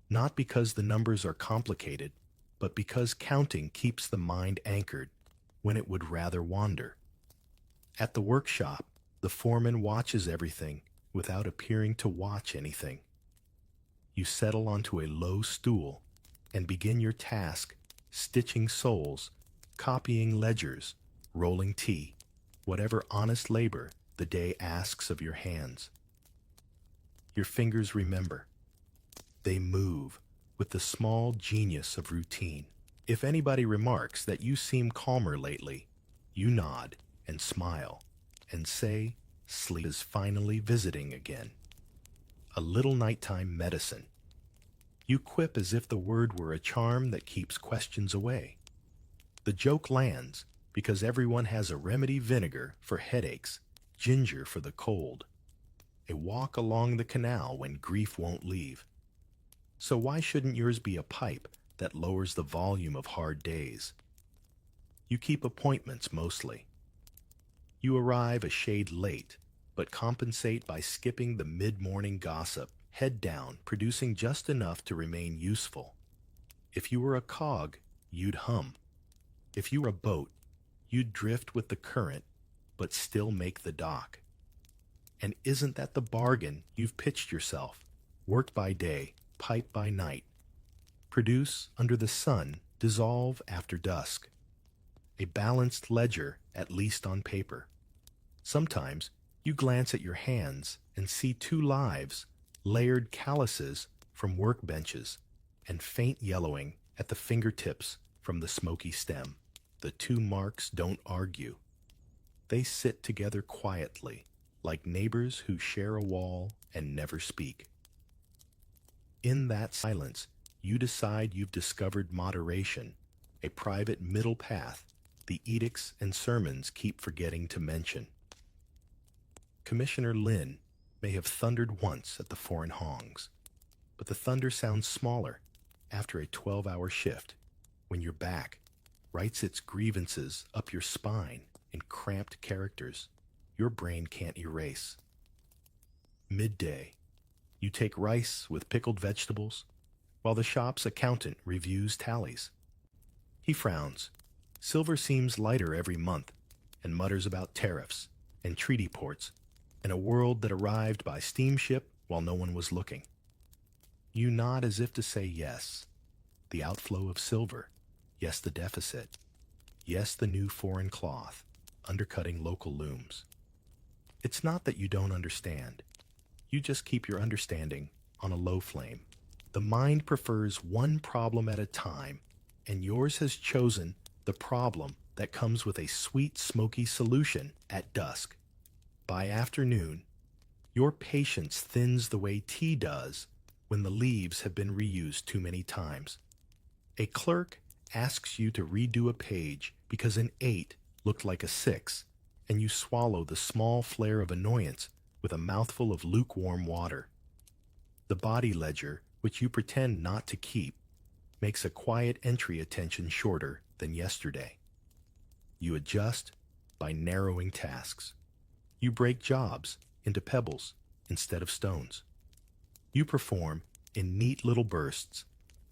not because the numbers are complicated, but because counting keeps the mind anchored when it would rather wander. At the workshop, the foreman watches everything without appearing to watch anything. You settle onto a low stool and begin your task, stitching soles, copying ledgers, rolling tea, whatever honest labor the day asks of your hands. Your fingers remember. They move with the small genius of routine. If anybody remarks that you seem calmer lately, you nod and smile and say, sleep is finally visiting again. A little nighttime medicine. You quip as if the word were a charm that keeps questions away. The joke lands because everyone has a remedy: vinegar for headaches, ginger for the cold, a walk along the canal when grief won't leave. So why shouldn't yours be a pipe that lowers the volume of hard days? You keep appointments mostly. You arrive a shade late, but compensate by skipping the mid-morning gossip, head down, producing just enough to remain useful. If you were a cog, you'd hum. If you were a boat, you'd drift with the current, but still make the dock. And isn't that the bargain you've pitched yourself? Work by day, pipe by night. Produce under the sun, dissolve after dusk. A balanced ledger, at least on paper. Sometimes you glance at your hands and see two lives, layered calluses from workbenches, and faint yellowing at the fingertips from the smoky stem. The two marks don't argue. They sit together quietly, like neighbors who share a wall and never speak. In that silence, you decide you've discovered moderation, a private middle path the edicts and sermons keep forgetting to mention. Commissioner Lin may have thundered once at the foreign hongs, but the thunder sounds smaller after a 12-hour shift when your back writes its grievances up your spine in cramped characters your brain can't erase. Midday, you take rice with pickled vegetables while the shop's accountant reviews tallies. He frowns. Silver seems lighter every month and mutters about tariffs and treaty ports and a world that arrived by steamship while no one was looking. You nod as if to say yes, the outflow of silver, yes, the deficit, yes, the new foreign cloth, undercutting local looms. It's not that you don't understand. You just keep your understanding on a low flame. The mind prefers one problem at a time, and yours has chosen the problem that comes with a sweet, smoky solution at dusk. By afternoon, your patience thins the way tea does when the leaves have been reused too many times. A clerk asks you to redo a page because an 8 looked like a 6, and you swallow the small flare of annoyance with a mouthful of lukewarm water. The body ledger, which you pretend not to keep, makes a quiet entry attention shorter than yesterday. You adjust by narrowing tasks. You break jobs into pebbles instead of stones. You perform in neat little bursts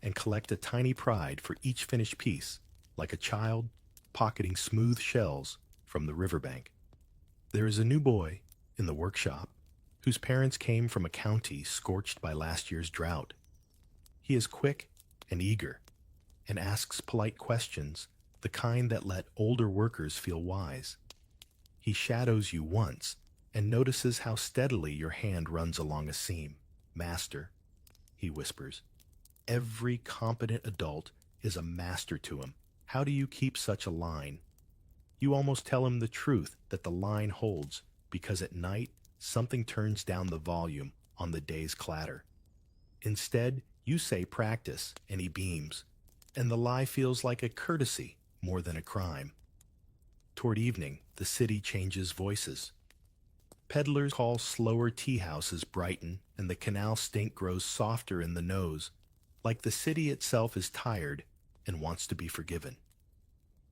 and collect a tiny pride for each finished piece, like a child pocketing smooth shells from the riverbank. There is a new boy in the workshop whose parents came from a county scorched by last year's drought. He is quick and eager and asks polite questions, the kind that let older workers feel wise. He shadows you once and notices how steadily your hand runs along a seam. Master, he whispers. Every competent adult is a master to him. How do you keep such a line? You almost tell him the truth that the line holds, because at night something turns down the volume on the day's clatter. Instead, you say practice, and he beams, and the lie feels like a courtesy more than a crime. Toward evening, the city changes voices. Peddlers call slower tea houses brighten, and the canal stink grows softer in the nose, like the city itself is tired and wants to be forgiven.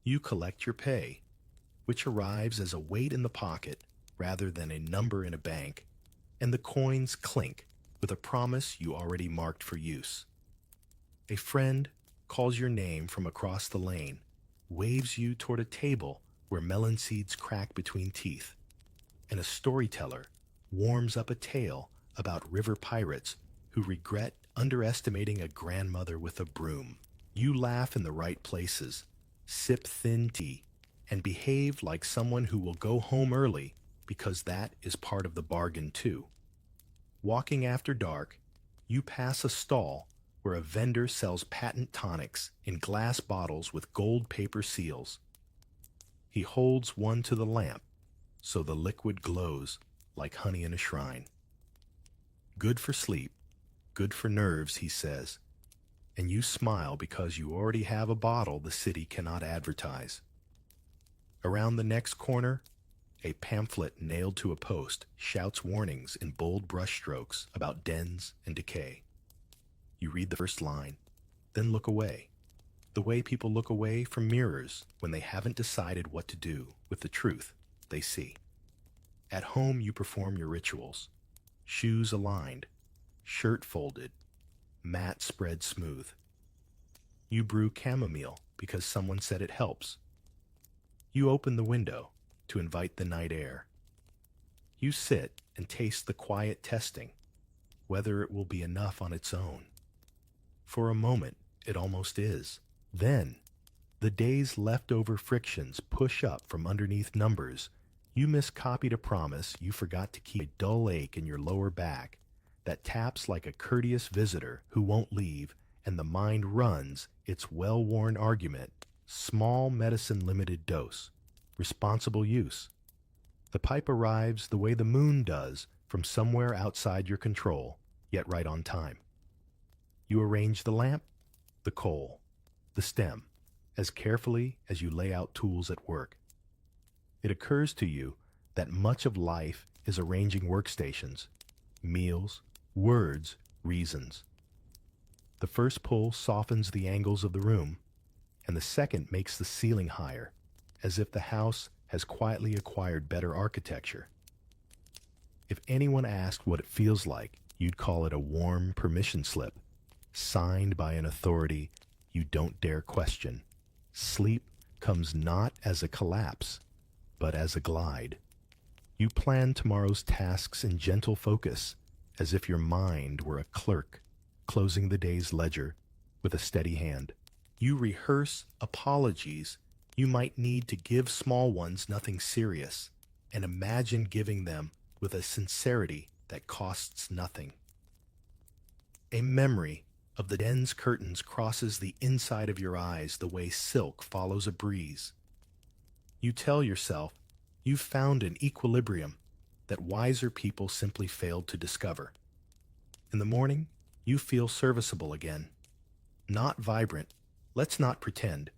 You collect your pay, which arrives as a weight in the pocket rather than a number in a bank, and the coins clink with a promise you already marked for use. A friend calls your name from across the lane, waves you toward a table where melon seeds crack between teeth, and a storyteller warms up a tale about river pirates who regret underestimating a grandmother with a broom. You laugh in the right places, sip thin tea, and behave like someone who will go home early because that is part of the bargain too. Walking after dark, you pass a stall where a vendor sells patent tonics in glass bottles with gold paper seals. He holds one to the lamp so the liquid glows like honey in a shrine. Good for sleep, good for nerves, he says, and you smile because you already have a bottle the city cannot advertise. Around the next corner, a pamphlet nailed to a post shouts warnings in bold brushstrokes about dens and decay. You read the first line, then look away, the way people look away from mirrors when they haven't decided what to do with the truth they see. At home, you perform your rituals, shoes aligned, shirt folded, mat spread smooth. You brew chamomile because someone said it helps. You open the window to invite the night air. You sit and taste the quiet testing, whether it will be enough on its own. For a moment, it almost is. Then, the day's leftover frictions push up from underneath numbers. You miscopied a promise you forgot to keep, a dull ache in your lower back that taps like a courteous visitor who won't leave, and the mind runs its well-worn argument. Small medicine, limited dose, responsible use. The pipe arrives the way the moon does, from somewhere outside your control, yet right on time. You arrange the lamp, the coal, the stem, as carefully as you lay out tools at work. It occurs to you that much of life is arranging workstations, meals, words, reasons. The first pull softens the angles of the room, and the second makes the ceiling higher, as if the house has quietly acquired better architecture. If anyone asked what it feels like, you'd call it a warm permission slip, signed by an authority you don't dare question. Sleep comes not as a collapse, but as a glide. You plan tomorrow's tasks in gentle focus, as if your mind were a clerk closing the day's ledger with a steady hand. You rehearse apologies you might need to give small ones nothing serious, and imagine giving them with a sincerity that costs nothing. A memory of the den's curtains crosses the inside of your eyes the way silk follows a breeze. You tell yourself you've found an equilibrium that wiser people simply failed to discover. In the morning, you feel serviceable again. Not vibrant, let's not pretend,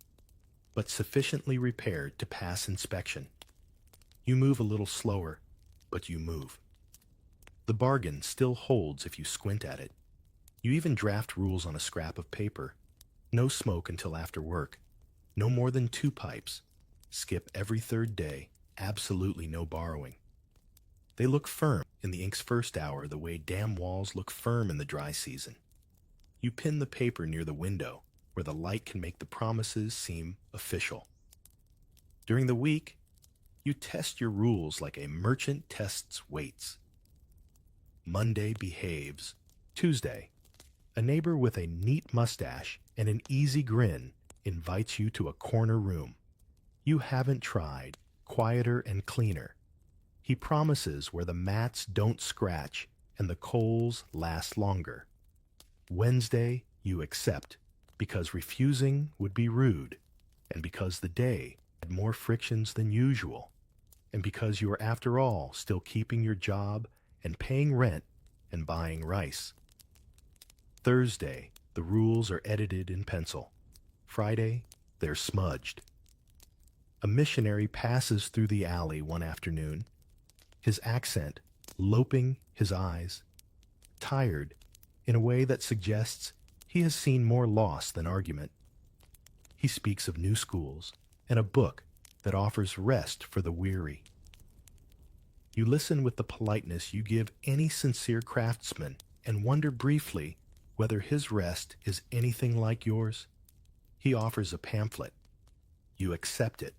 but sufficiently repaired to pass inspection. You move a little slower, but you move. The bargain still holds if you squint at it. You even draft rules on a scrap of paper. No smoke until after work. No more than 2 pipes. Skip every 3rd day. Absolutely no borrowing. They look firm in the ink's first hour the way dam walls look firm in the dry season. You pin the paper near the window where the light can make the promises seem official. During the week, you test your rules like a merchant tests weights. Monday behaves. Tuesday, a neighbor with a neat mustache and an easy grin invites you to a corner room. You haven't tried. Quieter and cleaner. He promises where the mats don't scratch and the coals last longer. Wednesday, you accept, because refusing would be rude, and because the day had more frictions than usual, and because you are, after all, still keeping your job and paying rent and buying rice. Thursday, the rules are edited in pencil. Friday, they're smudged. A missionary passes through the alley one afternoon, his accent loping his eyes, tired in a way that suggests he has seen more loss than argument. He speaks of new schools, and a book that offers rest for the weary. You listen with the politeness you give any sincere craftsman and wonder briefly whether his rest is anything like yours. He offers a pamphlet. You accept it.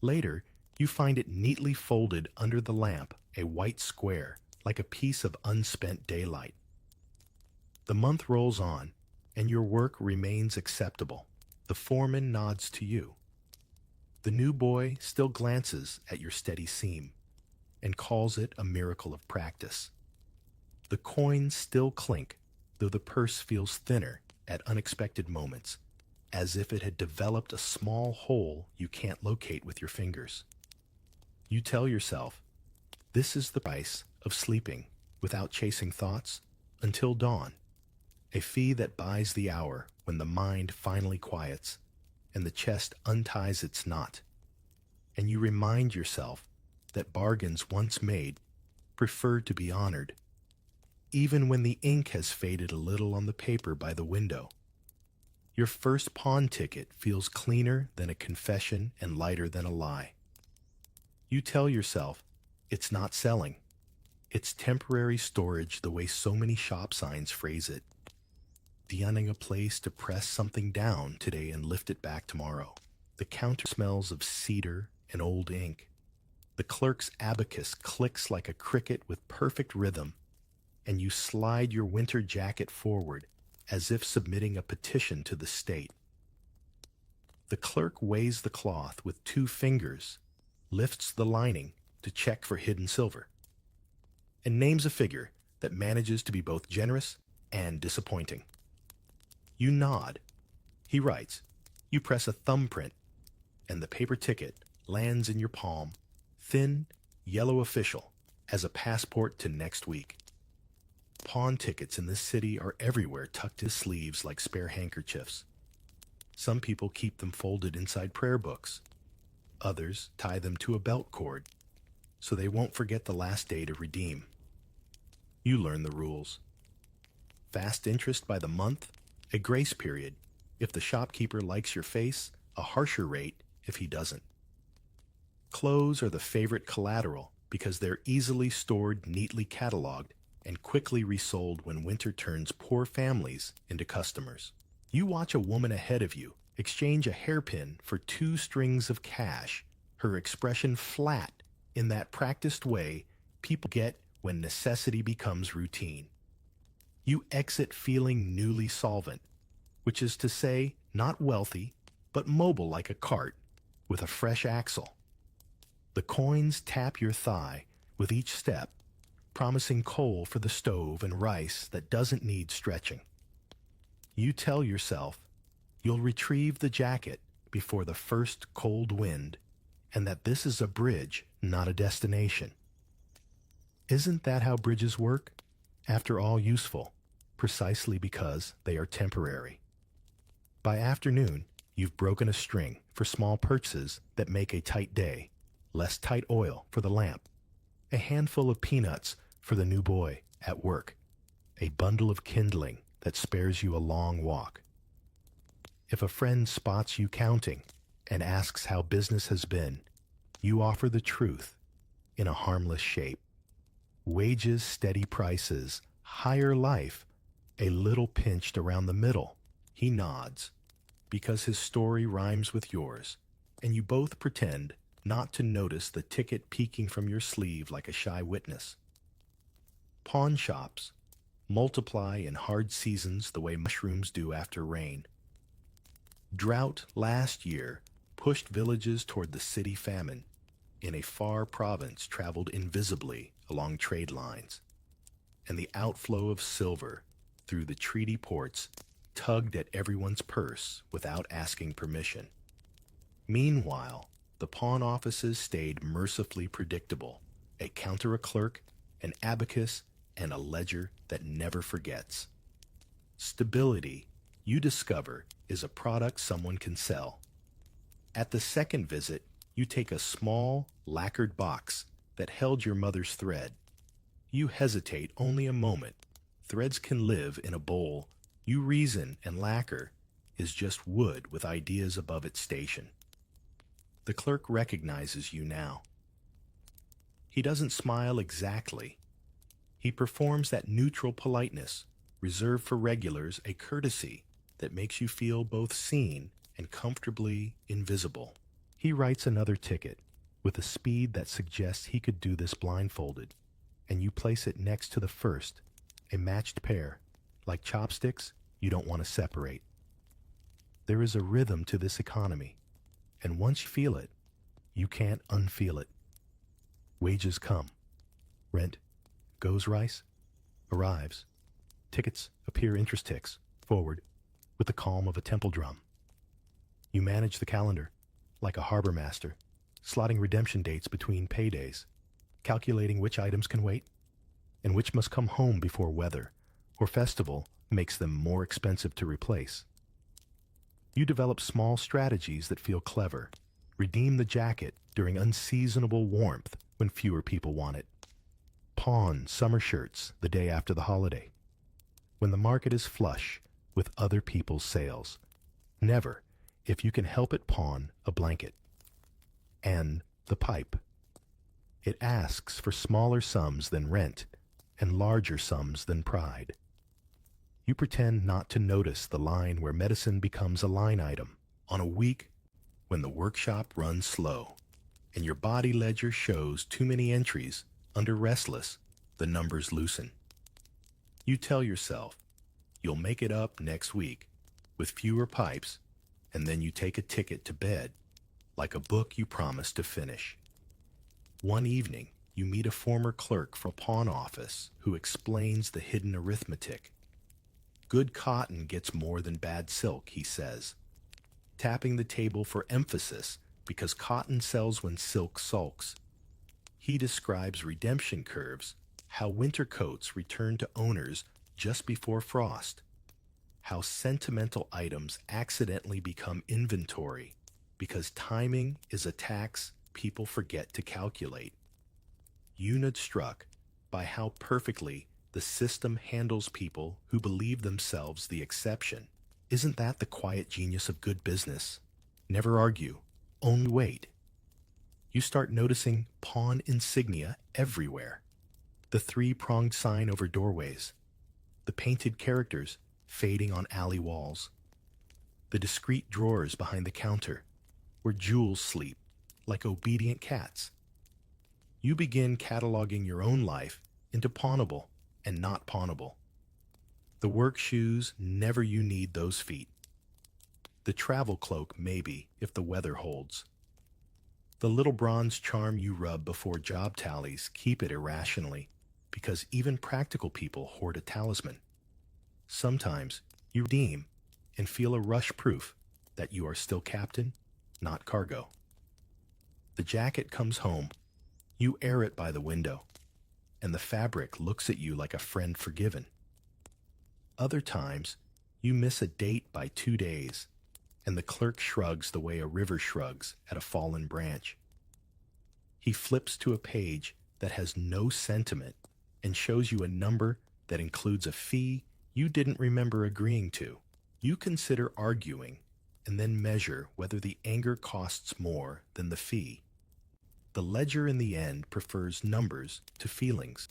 Later, you find it neatly folded under the lamp, a white square, like a piece of unspent daylight. The month rolls on, and your work remains acceptable. The foreman nods to you. The new boy still glances at your steady seam and calls it a miracle of practice. The coins still clink, though the purse feels thinner at unexpected moments, as if it had developed a small hole you can't locate with your fingers. You tell yourself, this is the price of sleeping without chasing thoughts until dawn, a fee that buys the hour when the mind finally quiets and the chest unties its knot, and you remind yourself that bargains once made prefer to be honored, even when the ink has faded a little on the paper by the window. Your first pawn ticket feels cleaner than a confession and lighter than a lie. You tell yourself it's not selling. It's temporary storage the way so many shop signs phrase it. Deaning a place to press something down today and lift it back tomorrow. The counter smells of cedar and old ink. The clerk's abacus clicks like a cricket with perfect rhythm, and you slide your winter jacket forward as if submitting a petition to the state. The clerk weighs the cloth with 2 fingers, lifts the lining to check for hidden silver, and names a figure that manages to be both generous and disappointing. You nod. He writes. You press a thumbprint, and the paper ticket lands in your palm, thin, yellow official, as a passport to next week. Pawn tickets in this city are everywhere, tucked in sleeves like spare handkerchiefs. Some people keep them folded inside prayer books. Others tie them to a belt cord, so they won't forget the last day to redeem. You learn the rules. Fast interest by the month, a grace period if the shopkeeper likes your face, a harsher rate if he doesn't. Clothes are the favorite collateral because they're easily stored, neatly cataloged, and quickly resold when winter turns poor families into customers. You watch a woman ahead of you exchange a hairpin for 2 strings of cash, her expression flat in that practiced way people get when necessity becomes routine. You exit feeling newly solvent, which is to say, not wealthy, but mobile like a cart with a fresh axle. The coins tap your thigh with each step, promising coal for the stove and rice that doesn't need stretching. You tell yourself you'll retrieve the jacket before the first cold wind, and that this is a bridge, not a destination. Isn't that how bridges work? After all, useful, precisely because they are temporary. By afternoon, you've broken a string for small purchases that make a tight day, less tight oil for the lamp, a handful of peanuts for the new boy at work, a bundle of kindling that spares you a long walk. If a friend spots you counting and asks how business has been, you offer the truth in a harmless shape. Wages, steady prices, higher life, a little pinched around the middle. He nods, because his story rhymes with yours, and you both pretend not to notice the ticket peeking from your sleeve like a shy witness. Pawn shops multiply in hard seasons the way mushrooms do after rain. Drought last year pushed villages toward the city famine. In a far province traveled invisibly along trade lines, and the outflow of silver through the treaty ports tugged at everyone's purse without asking permission. Meanwhile, the pawn offices stayed mercifully predictable, a counter, a clerk, an abacus, and a ledger that never forgets. Stability, you discover, is a product someone can sell. At the second visit, you take a small, lacquered box that held your mother's thread. You hesitate only a moment. Threads can live in a bowl. You reason and lacquer. is just wood with ideas above its station. The clerk recognizes you now. He doesn't smile exactly. He performs that neutral politeness, reserved for regulars, a courtesy that makes you feel both seen and comfortably invisible. He writes another ticket with a speed that suggests he could do this blindfolded, and you place it next to the first, a matched pair, like chopsticks you don't want to separate. There is a rhythm to this economy, and once you feel it, you can't unfeel it. Wages come. Rent goes rice, arrives. Tickets appear interest ticks, forward, with the calm of a temple drum. You manage the calendar, like a harbor master, slotting redemption dates between paydays, calculating which items can wait, and which must come home before weather or festival makes them more expensive to replace. You develop small strategies that feel clever. Redeem the jacket during unseasonable warmth when fewer people want it. Pawn summer shirts the day after the holiday, when the market is flush with other people's sales. Never, if you can help it, pawn a blanket. And the pipe. It asks for smaller sums than rent and larger sums than pride. You pretend not to notice the line where medicine becomes a line item on a week when the workshop runs slow and your body ledger shows too many entries. Under restless, the numbers loosen. You tell yourself you'll make it up next week with fewer pipes, and then you take a ticket to bed like a book you promised to finish. One evening, you meet a former clerk from a pawn office who explains the hidden arithmetic. Good cotton gets more than bad silk, he says, tapping the table for emphasis because cotton sells when silk sulks. He describes redemption curves, how winter coats return to owners just before frost, how sentimental items accidentally become inventory because timing is a tax people forget to calculate. Unit struck by how perfectly the system handles people who believe themselves the exception. Isn't that the quiet genius of good business? Never argue, only wait. You start noticing pawn insignia everywhere. The three-pronged sign over doorways, the painted characters fading on alley walls, the discreet drawers behind the counter where jewels sleep like obedient cats. You begin cataloging your own life into pawnable and not pawnable. The work shoes, never you need those feet. The travel cloak, maybe, if the weather holds. The little bronze charm you rub before job tallies, keep it irrationally, because even practical people hoard a talisman. Sometimes you redeem and feel a rush proof that you are still captain, not cargo. The jacket comes home. You air it by the window, and the fabric looks at you like a friend forgiven. Other times, you miss a date by 2 days, and the clerk shrugs the way a river shrugs at a fallen branch. He flips to a page that has no sentiment and shows you a number that includes a fee you didn't remember agreeing to. You consider arguing and then measure whether the anger costs more than the fee. The ledger in the end prefers numbers to feelings.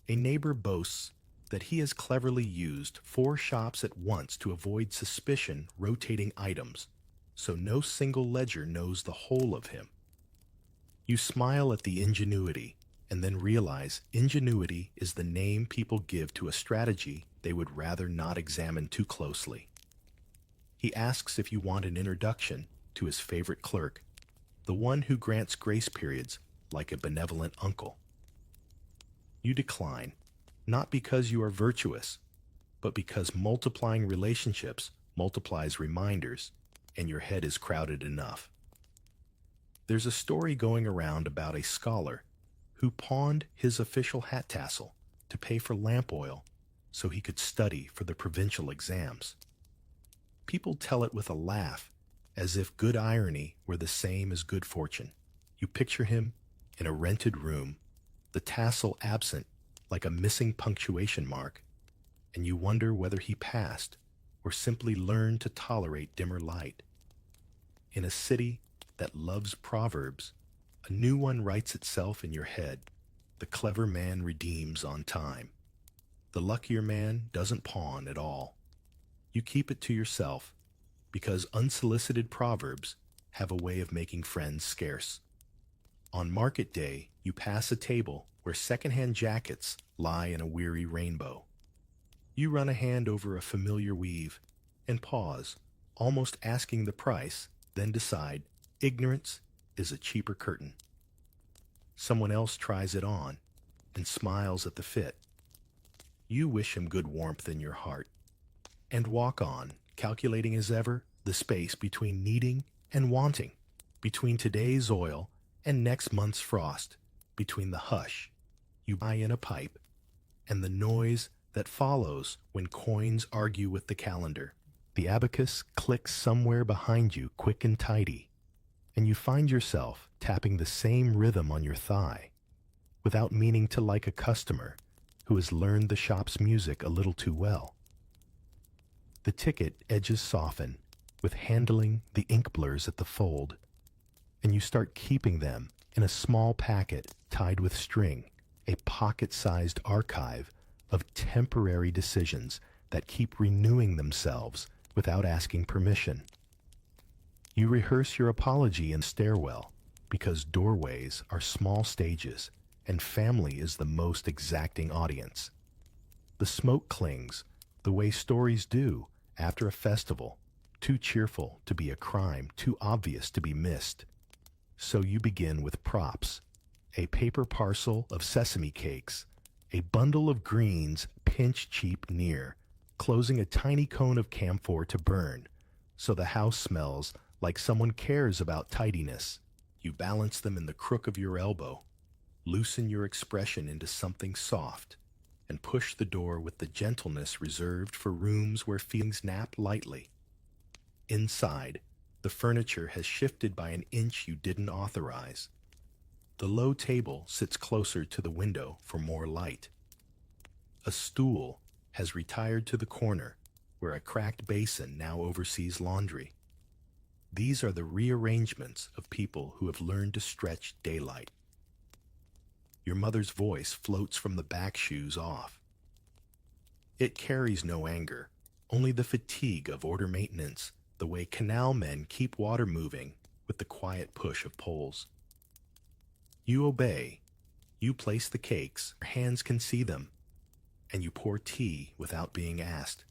A neighbor boasts that he has cleverly used 4 shops at once to avoid suspicion rotating items, so no single ledger knows the whole of him. You smile at the ingenuity and then realize ingenuity is the name people give to a strategy they would rather not examine too closely. He asks if you want an introduction to his favorite clerk, the one who grants grace periods like a benevolent uncle. You decline, not because you are virtuous, but because multiplying relationships multiplies reminders, and your head is crowded enough. There's a story going around about a scholar who pawned his official hat tassel to pay for lamp oil so he could study for the provincial exams. People tell it with a laugh, as if good irony were the same as good fortune. You picture him in a rented room, the tassel absent like a missing punctuation mark, and you wonder whether he passed or simply learn to tolerate dimmer light. In a city that loves proverbs, a new one writes itself in your head. The clever man redeems on time. The luckier man doesn't pawn at all. You keep it to yourself because unsolicited proverbs have a way of making friends scarce. On market day, you pass a table where secondhand jackets lie in a weary rainbow. You run a hand over a familiar weave and pause, almost asking the price, then decide ignorance is a cheaper curtain. Someone else tries it on and smiles at the fit. You wish him good warmth in your heart and walk on, calculating as ever the space between needing and wanting, between today's oil and next month's frost, between the hush you buy in a pipe and the noise that follows when coins argue with the calendar. The abacus clicks somewhere behind you, quick and tidy, and you find yourself tapping the same rhythm on your thigh, without meaning to, like a customer who has learned the shop's music a little too well. The ticket edges soften with handling the ink blurs at the fold, and you start keeping them in a small packet tied with string, a pocket-sized archive of temporary decisions that keep renewing themselves without asking permission. You rehearse your apology in stairwell because doorways are small stages and family is the most exacting audience. The smoke clings the way stories do after a festival, too cheerful to be a crime, too obvious to be missed. So you begin with props, a paper parcel of sesame cakes, a bundle of greens pinched cheap near, closing a tiny cone of camphor to burn, so the house smells like someone cares about tidiness. You balance them in the crook of your elbow, loosen your expression into something soft, and push the door with the gentleness reserved for rooms where feelings nap lightly. Inside, the furniture has shifted by an inch you didn't authorize. The low table sits closer to the window for more light. A stool has retired to the corner where a cracked basin now oversees laundry. These are the rearrangements of people who have learned to stretch daylight. Your mother's voice floats from the back shoes off. It carries no anger, only the fatigue of order maintenance, the way canal men keep water moving with the quiet push of poles. You obey. You place the cakes, your hands can see them, and you pour tea without being asked,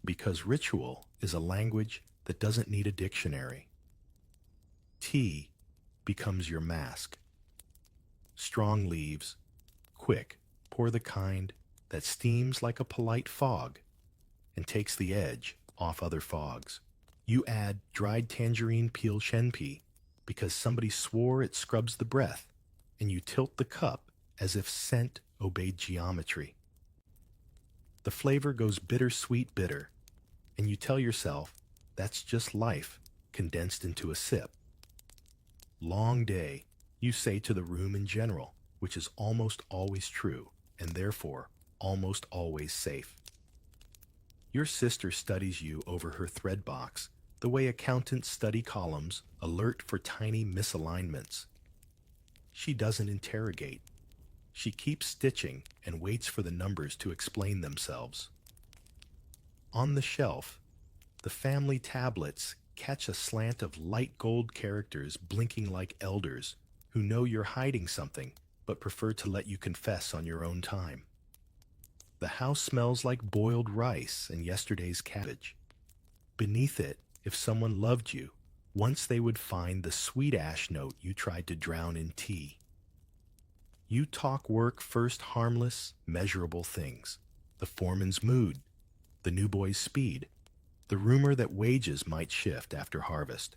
because ritual is a language that doesn't need a dictionary. Tea becomes your mask. Strong leaves, quick, pour the kind that steams like a polite fog and takes the edge off other fogs. You add dried tangerine peel shenpi because somebody swore it scrubs the breath, and you tilt the cup as if scent obeyed geometry. The flavor goes bittersweet bitter, and you tell yourself that's just life condensed into a sip. Long day, you say to the room in general, which is almost always true, and therefore almost always safe. Your sister studies you over her thread box, the way accountants study columns, alert for tiny misalignments. She doesn't interrogate. She keeps stitching and waits for the numbers to explain themselves. On the shelf, the family tablets catch a slant of light gold characters blinking like elders who know you're hiding something but prefer to let you confess on your own time. The house smells like boiled rice and yesterday's cabbage. Beneath it, if someone loved you, once they would find the sweet ash note you tried to drown in tea. You talk work first, harmless, measurable things. The foreman's mood, the new boy's speed, the rumor that wages might shift after harvest.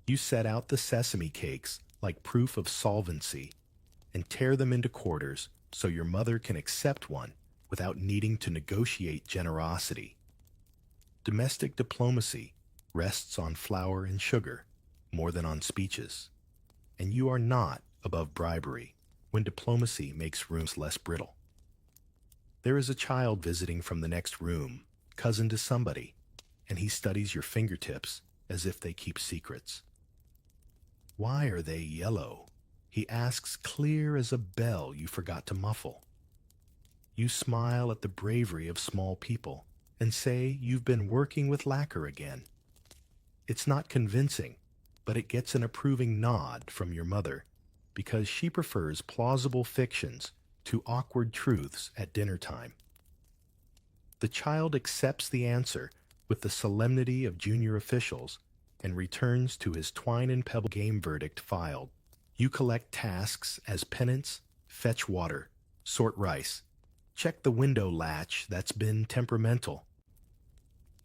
You set out the sesame cakes like proof of solvency and tear them into quarters so your mother can accept one without needing to negotiate generosity. Domestic diplomacy rests on flour and sugar more than on speeches, and you are not above bribery when diplomacy makes rooms less brittle. There is a child visiting from the next room, cousin to somebody, and he studies your fingertips as if they keep secrets. Why are they yellow? He asks, clear as a bell you forgot to muffle. You smile at the bravery of small people and say you've been working with lacquer again. It's not convincing, but it gets an approving nod from your mother because she prefers plausible fictions to awkward truths at dinner time. The child accepts the answer with the solemnity of junior officials and returns to his twine and pebble game verdict filed. You collect tasks as penance, fetch water, sort rice, check the window latch that's been temperamental.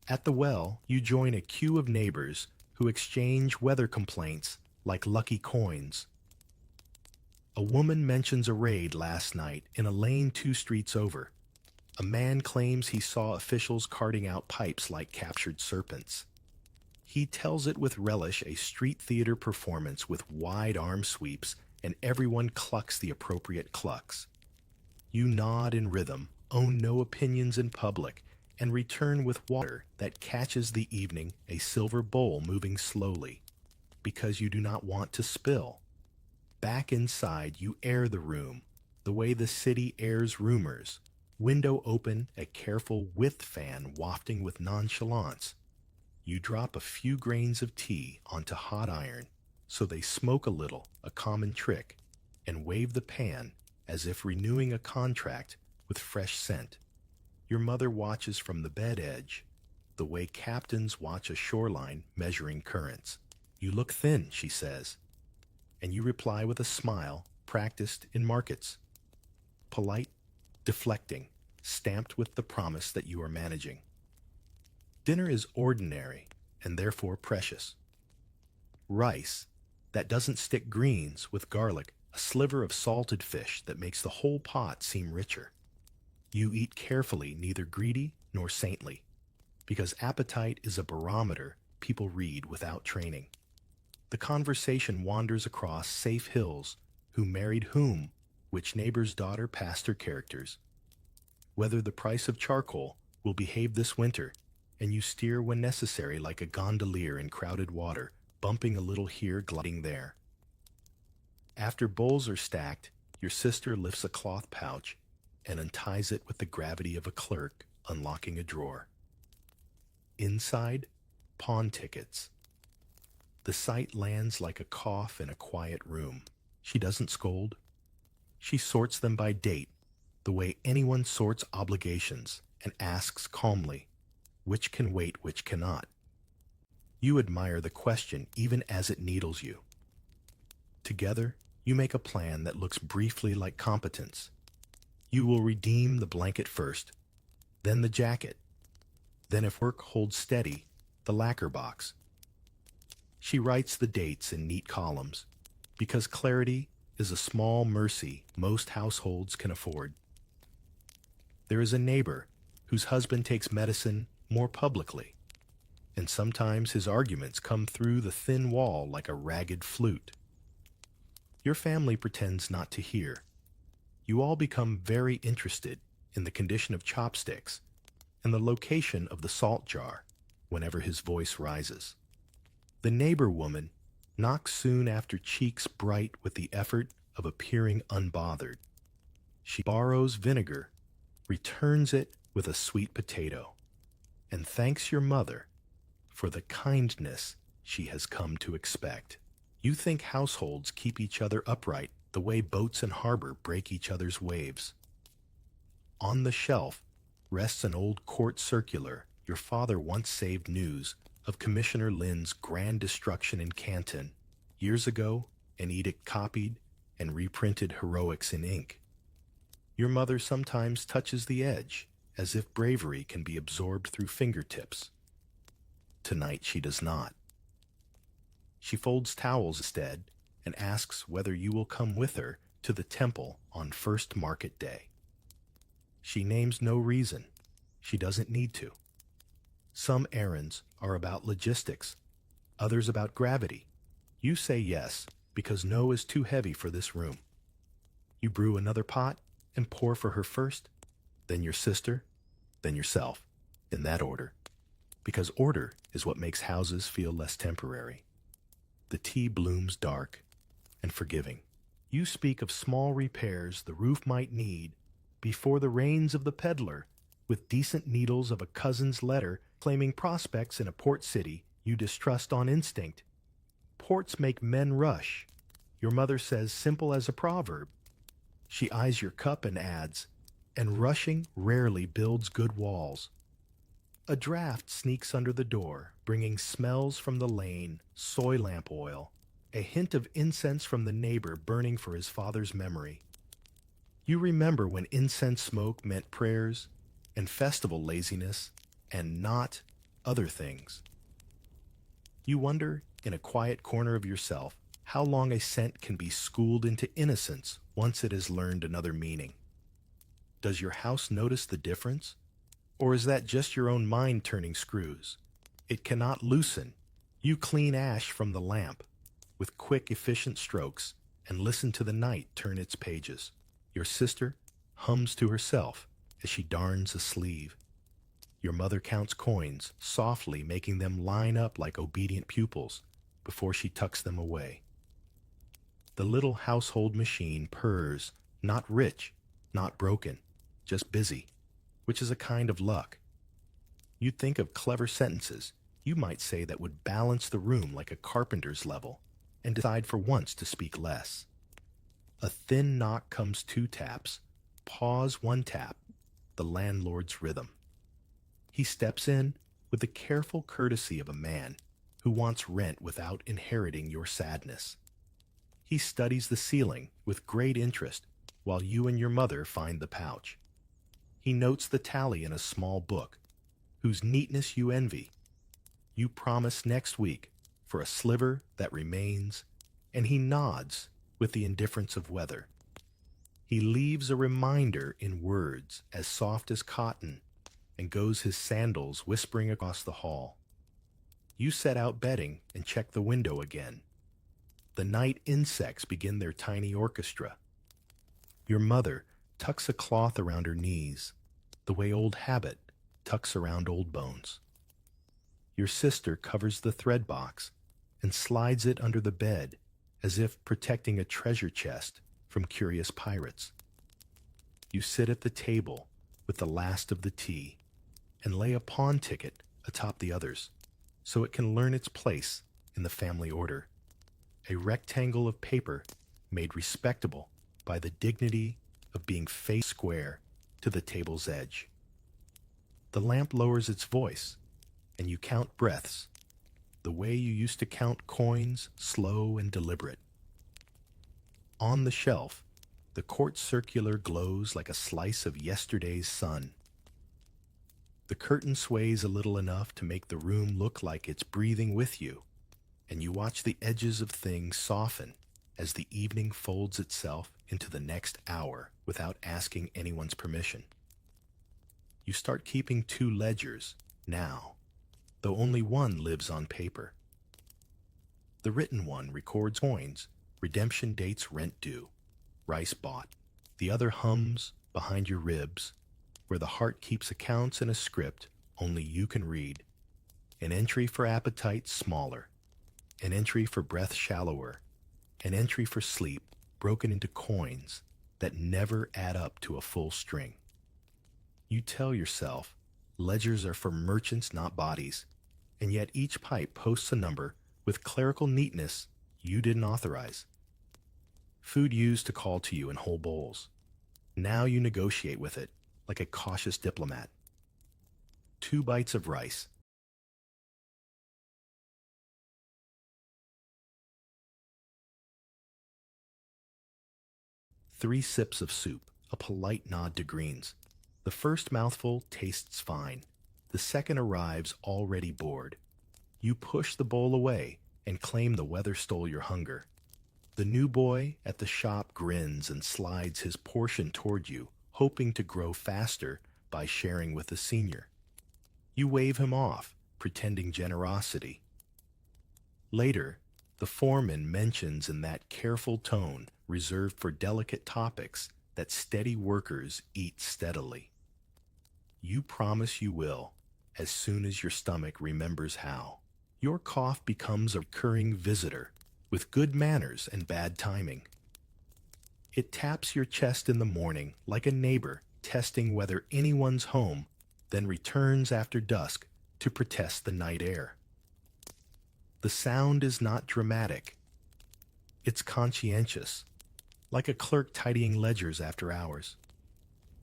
At the well, you join a queue of neighbors who exchange weather complaints like lucky coins. A woman mentions a raid last night in a lane 2 streets over. A man claims he saw officials carting out pipes like captured serpents. He tells it with relish, a street theater performance with wide arm sweeps, and everyone clucks the appropriate clucks. You nod in rhythm, own no opinions in public, and return with water that catches the evening, a silver bowl moving slowly, because you do not want to spill. Back inside, you air the room, the way the city airs rumors. Window open, a careful whiff fan wafting with nonchalance. You drop a few grains of tea onto hot iron, so they smoke a little, a common trick, and wave the pan as if renewing a contract with fresh scent. Your mother watches from the bed edge, the way captains watch a shoreline measuring currents. You look thin, she says, and you reply with a smile practiced in markets. Polite, deflecting, stamped with the promise that you are managing. Dinner is ordinary and therefore precious. Rice that doesn't stick greens with garlic, a sliver of salted fish that makes the whole pot seem richer. You eat carefully, neither greedy nor saintly, because appetite is a barometer people read without training. The conversation wanders across safe hills, who married whom, which neighbor's daughter passed her characters, whether the price of charcoal will behave this winter, and you steer when necessary like a gondolier in crowded water, bumping a little here, gliding there. After bowls are stacked, your sister lifts a cloth pouch and unties it with the gravity of a clerk unlocking a drawer. Inside, pawn tickets. The sight lands like a cough in a quiet room. She doesn't scold. She sorts them by date, the way anyone sorts obligations, and asks calmly, which can wait, which cannot. You admire the question even as it needles you. Together, you make a plan that looks briefly like competence. You will redeem the blanket first, then the jacket, then if work holds steady, the lacquer box. She writes the dates in neat columns, because clarity is a small mercy most households can afford. There is a neighbor whose husband takes medicine more publicly, and sometimes his arguments come through the thin wall like a ragged flute. Your family pretends not to hear. You all become very interested in the condition of chopsticks and the location of the salt jar whenever his voice rises. The neighbor woman knocks soon after, cheeks bright with the effort of appearing unbothered. She borrows vinegar, returns it with a sweet potato, and thanks your mother for the kindness she has come to expect. You think households keep each other upright the way boats in harbor break each other's waves. On the shelf rests an old court circular your father once saved news of Commissioner Lynn's grand destruction in Canton years ago, an edict copied and reprinted heroics in ink. Your mother sometimes touches the edge, as if bravery can be absorbed through fingertips. Tonight she does not. She folds towels instead and asks whether you will come with her to the temple on first market day. She names no reason. She doesn't need to. Some errands are about logistics, others about gravity. You say yes because no is too heavy for this room. You brew another pot and pour for her first, then your sister, then yourself. in that order, because order is what makes houses feel less temporary. The tea blooms dark and forgiving. You speak of small repairs the roof might need before the rains of the peddler, with decent needles of a cousin's letter claiming prospects in a port city you distrust on instinct. Ports make men rush. Your mother says simple as a proverb. She eyes your cup and adds, and rushing rarely builds good walls. A draft sneaks under the door, bringing smells from the lane, soy lamp oil, a hint of incense from the neighbor burning for his father's memory. You remember when incense smoke meant prayers and festival laziness and not other things. You wonder, in a quiet corner of yourself, how long a scent can be schooled into innocence once it has learned another meaning. Does your house notice the difference? Or is that just your own mind turning screws? It cannot loosen. You clean ash from the lamp with quick, efficient strokes and listen to the night turn its pages. Your sister hums to herself as she darns a sleeve. Your mother counts coins, softly making them line up like obedient pupils before she tucks them away. The little household machine purrs, not rich, not broken, just busy, which is a kind of luck. You'd think of clever sentences you might say that would balance the room like a carpenter's level, and decide for once to speak less. A thin knock comes 2 taps, pause 1 tap, the landlord's rhythm. He steps in with the careful courtesy of a man who wants rent without inheriting your sadness. He studies the ceiling with great interest while you and your mother find the pouch. He notes the tally in a small book, whose neatness you envy. You promise next week for a sliver that remains, and he nods with the indifference of weather. He leaves a reminder in words as soft as cotton and goes his sandals whispering across the hall. You set out bedding and check the window again. The night insects begin their tiny orchestra. Your mother tucks a cloth around her knees, the way old habit tucks around old bones. Your sister covers the thread box and slides it under the bed as if protecting a treasure chest from curious pirates. You sit at the table with the last of the tea and lay a pawn ticket atop the others so it can learn its place in the family order. A rectangle of paper made respectable by the dignity of being face square to the table's edge. The lamp lowers its voice, and you count breaths, the way you used to count coins, slow and deliberate. On the shelf, the quart circular glows like a slice of yesterday's sun. The curtain sways a little enough to make the room look like it's breathing with you, and you watch the edges of things soften as the evening folds itself into the next hour without asking anyone's permission. You start keeping 2 ledgers now, though only one lives on paper. The written one records coins, redemption dates, rent due, rice bought. The other hums behind your ribs, where the heart keeps accounts in a script only you can read. An entry for appetite smaller, an entry for breath shallower, an entry for sleep broken into coins that never add up to a full string. You tell yourself ledgers are for merchants, not bodies, and yet each pipe posts a number with clerical neatness you didn't authorize. Food used to call to you in whole bowls. Now you negotiate with it like a cautious diplomat. 2 bites of rice. 3 sips of soup, a polite nod to greens. The first mouthful tastes fine. The second arrives already bored. You push the bowl away and claim the weather stole your hunger. The new boy at the shop grins and slides his portion toward you, hoping to grow faster by sharing with the senior. You wave him off, pretending generosity. Later, the foreman mentions in that careful tone reserved for delicate topics that steady workers eat steadily. You promise you will, as soon as your stomach remembers how. Your cough becomes a recurring visitor, with good manners and bad timing. It taps your chest in the morning like a neighbor testing whether anyone's home, then returns after dusk to protest the night air. The sound is not dramatic. It's conscientious, like a clerk tidying ledgers after hours.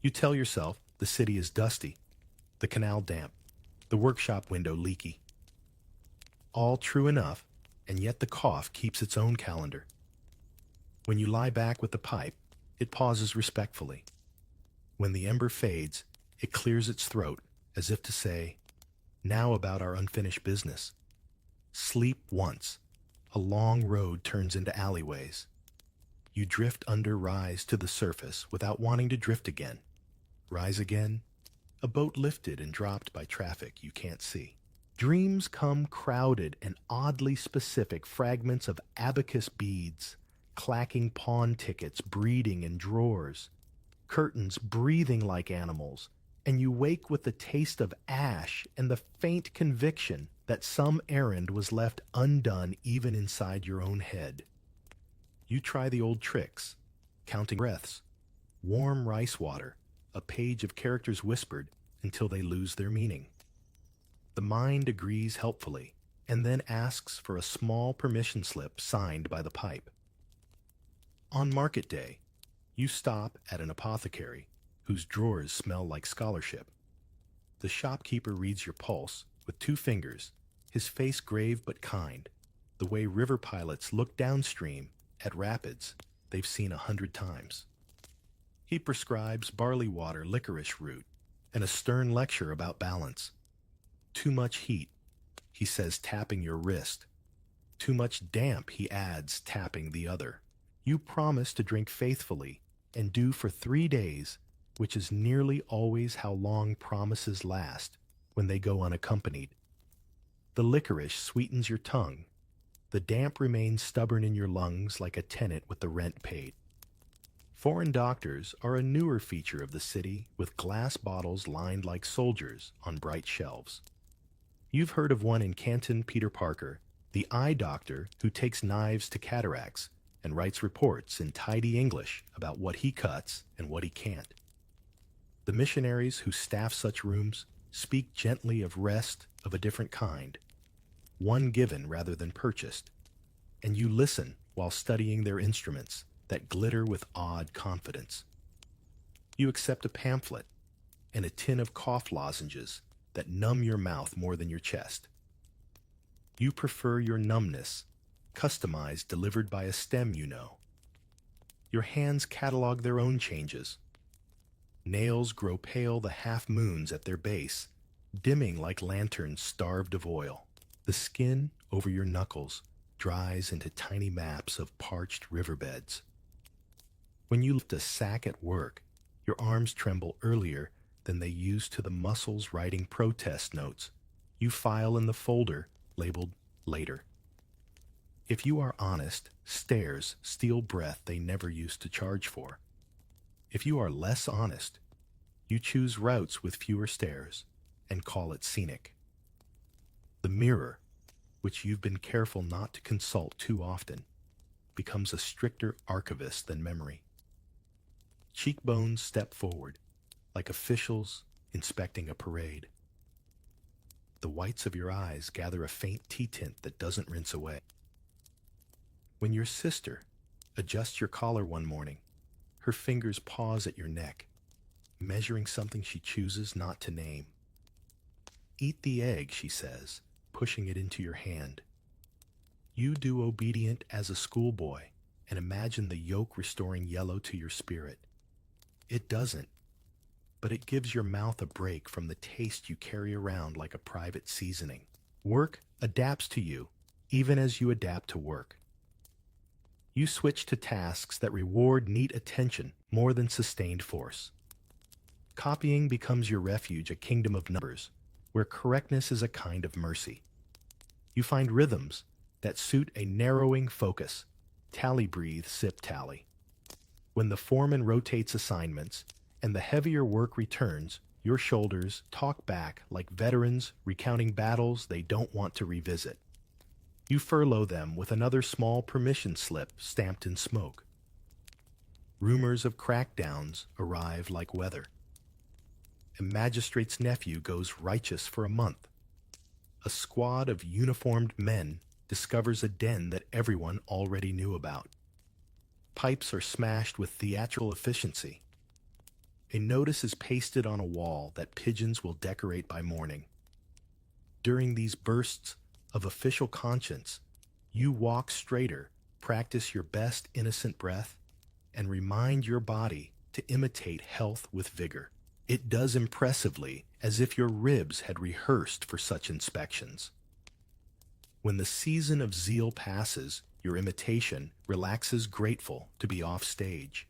You tell yourself the city is dusty, the canal damp, the workshop window leaky. All true enough, and yet the cough keeps its own calendar. When you lie back with the pipe, it pauses respectfully. When the ember fades, it clears its throat as if to say, "Now about our unfinished business." Sleep once. A long road turns into alleyways. You drift under, rise to the surface without wanting to drift again. Rise again. A boat lifted and dropped by traffic you can't see. Dreams come crowded and oddly specific fragments of abacus beads, clacking pawn tickets breeding in drawers, curtains breathing like animals, and you wake with the taste of ash and the faint conviction that some errand was left undone even inside your own head. You try the old tricks, counting breaths, warm rice water, a page of characters whispered until they lose their meaning. The mind agrees helpfully and then asks for a small permission slip signed by the pipe. On market day, you stop at an apothecary whose drawers smell like scholarship. The shopkeeper reads your pulse with 2 fingers, his face grave but kind, the way river pilots look downstream at rapids they've seen 100 times. He prescribes barley water, licorice root, and a stern lecture about balance. Too much heat, he says, tapping your wrist. Too much damp, he adds, tapping the other. You promise to drink faithfully and do for 3 days, which is nearly always how long promises last when they go unaccompanied. The licorice sweetens your tongue. The damp remains stubborn in your lungs like a tenant with the rent paid. Foreign doctors are a newer feature of the city, with glass bottles lined like soldiers on bright shelves. You've heard of one in Canton, Peter Parker, the eye doctor who takes knives to cataracts and writes reports in tidy English about what he cuts and what he can't. The missionaries who staff such rooms speak gently of rest of a different kind, one given rather than purchased, and you listen while studying their instruments that glitter with odd confidence. You accept a pamphlet and a tin of cough lozenges that numb your mouth more than your chest. You prefer your numbness, customized, delivered by a stem you know. Your hands catalog their own changes. Nails grow pale, the half-moons at their base, dimming like lanterns starved of oil. The skin over your knuckles dries into tiny maps of parched riverbeds. When you lift a sack at work, your arms tremble earlier than they used to the muscles writing protest notes. You file in the folder labeled later. If you are honest, stairs steal breath they never used to charge for. If you are less honest, you choose routes with fewer stairs and call it scenic. The mirror, which you've been careful not to consult too often, becomes a stricter archivist than memory. Cheekbones step forward, like officials inspecting a parade. The whites of your eyes gather a faint tea tint that doesn't rinse away. When your sister adjusts your collar one morning, her fingers pause at your neck, measuring something she chooses not to name. Eat the egg, she says, pushing it into your hand. You do obedient as a schoolboy and imagine the yolk restoring yellow to your spirit. It doesn't, but it gives your mouth a break from the taste you carry around like a private seasoning. Work adapts to you, even as you adapt to work. You switch to tasks that reward neat attention more than sustained force. Copying becomes your refuge, a kingdom of numbers, where correctness is a kind of mercy. You find rhythms that suit a narrowing focus. Tally, breathe, sip, tally. When the foreman rotates assignments and the heavier work returns, Your shoulders talk back like veterans recounting battles they don't want to revisit. You furlough them with another small permission slip stamped in smoke. Rumors of crackdowns arrive like weather. A magistrate's nephew goes righteous for a month. A squad of uniformed men discovers a den that everyone already knew about. Pipes are smashed with theatrical efficiency. A notice is pasted on a wall that pigeons will decorate by morning. During these bursts of official conscience, you walk straighter, practice your best innocent breath, and remind your body to imitate health with vigor. It does impressively, as if your ribs had rehearsed for such inspections. When the season of zeal passes, your imitation relaxes grateful to be off stage.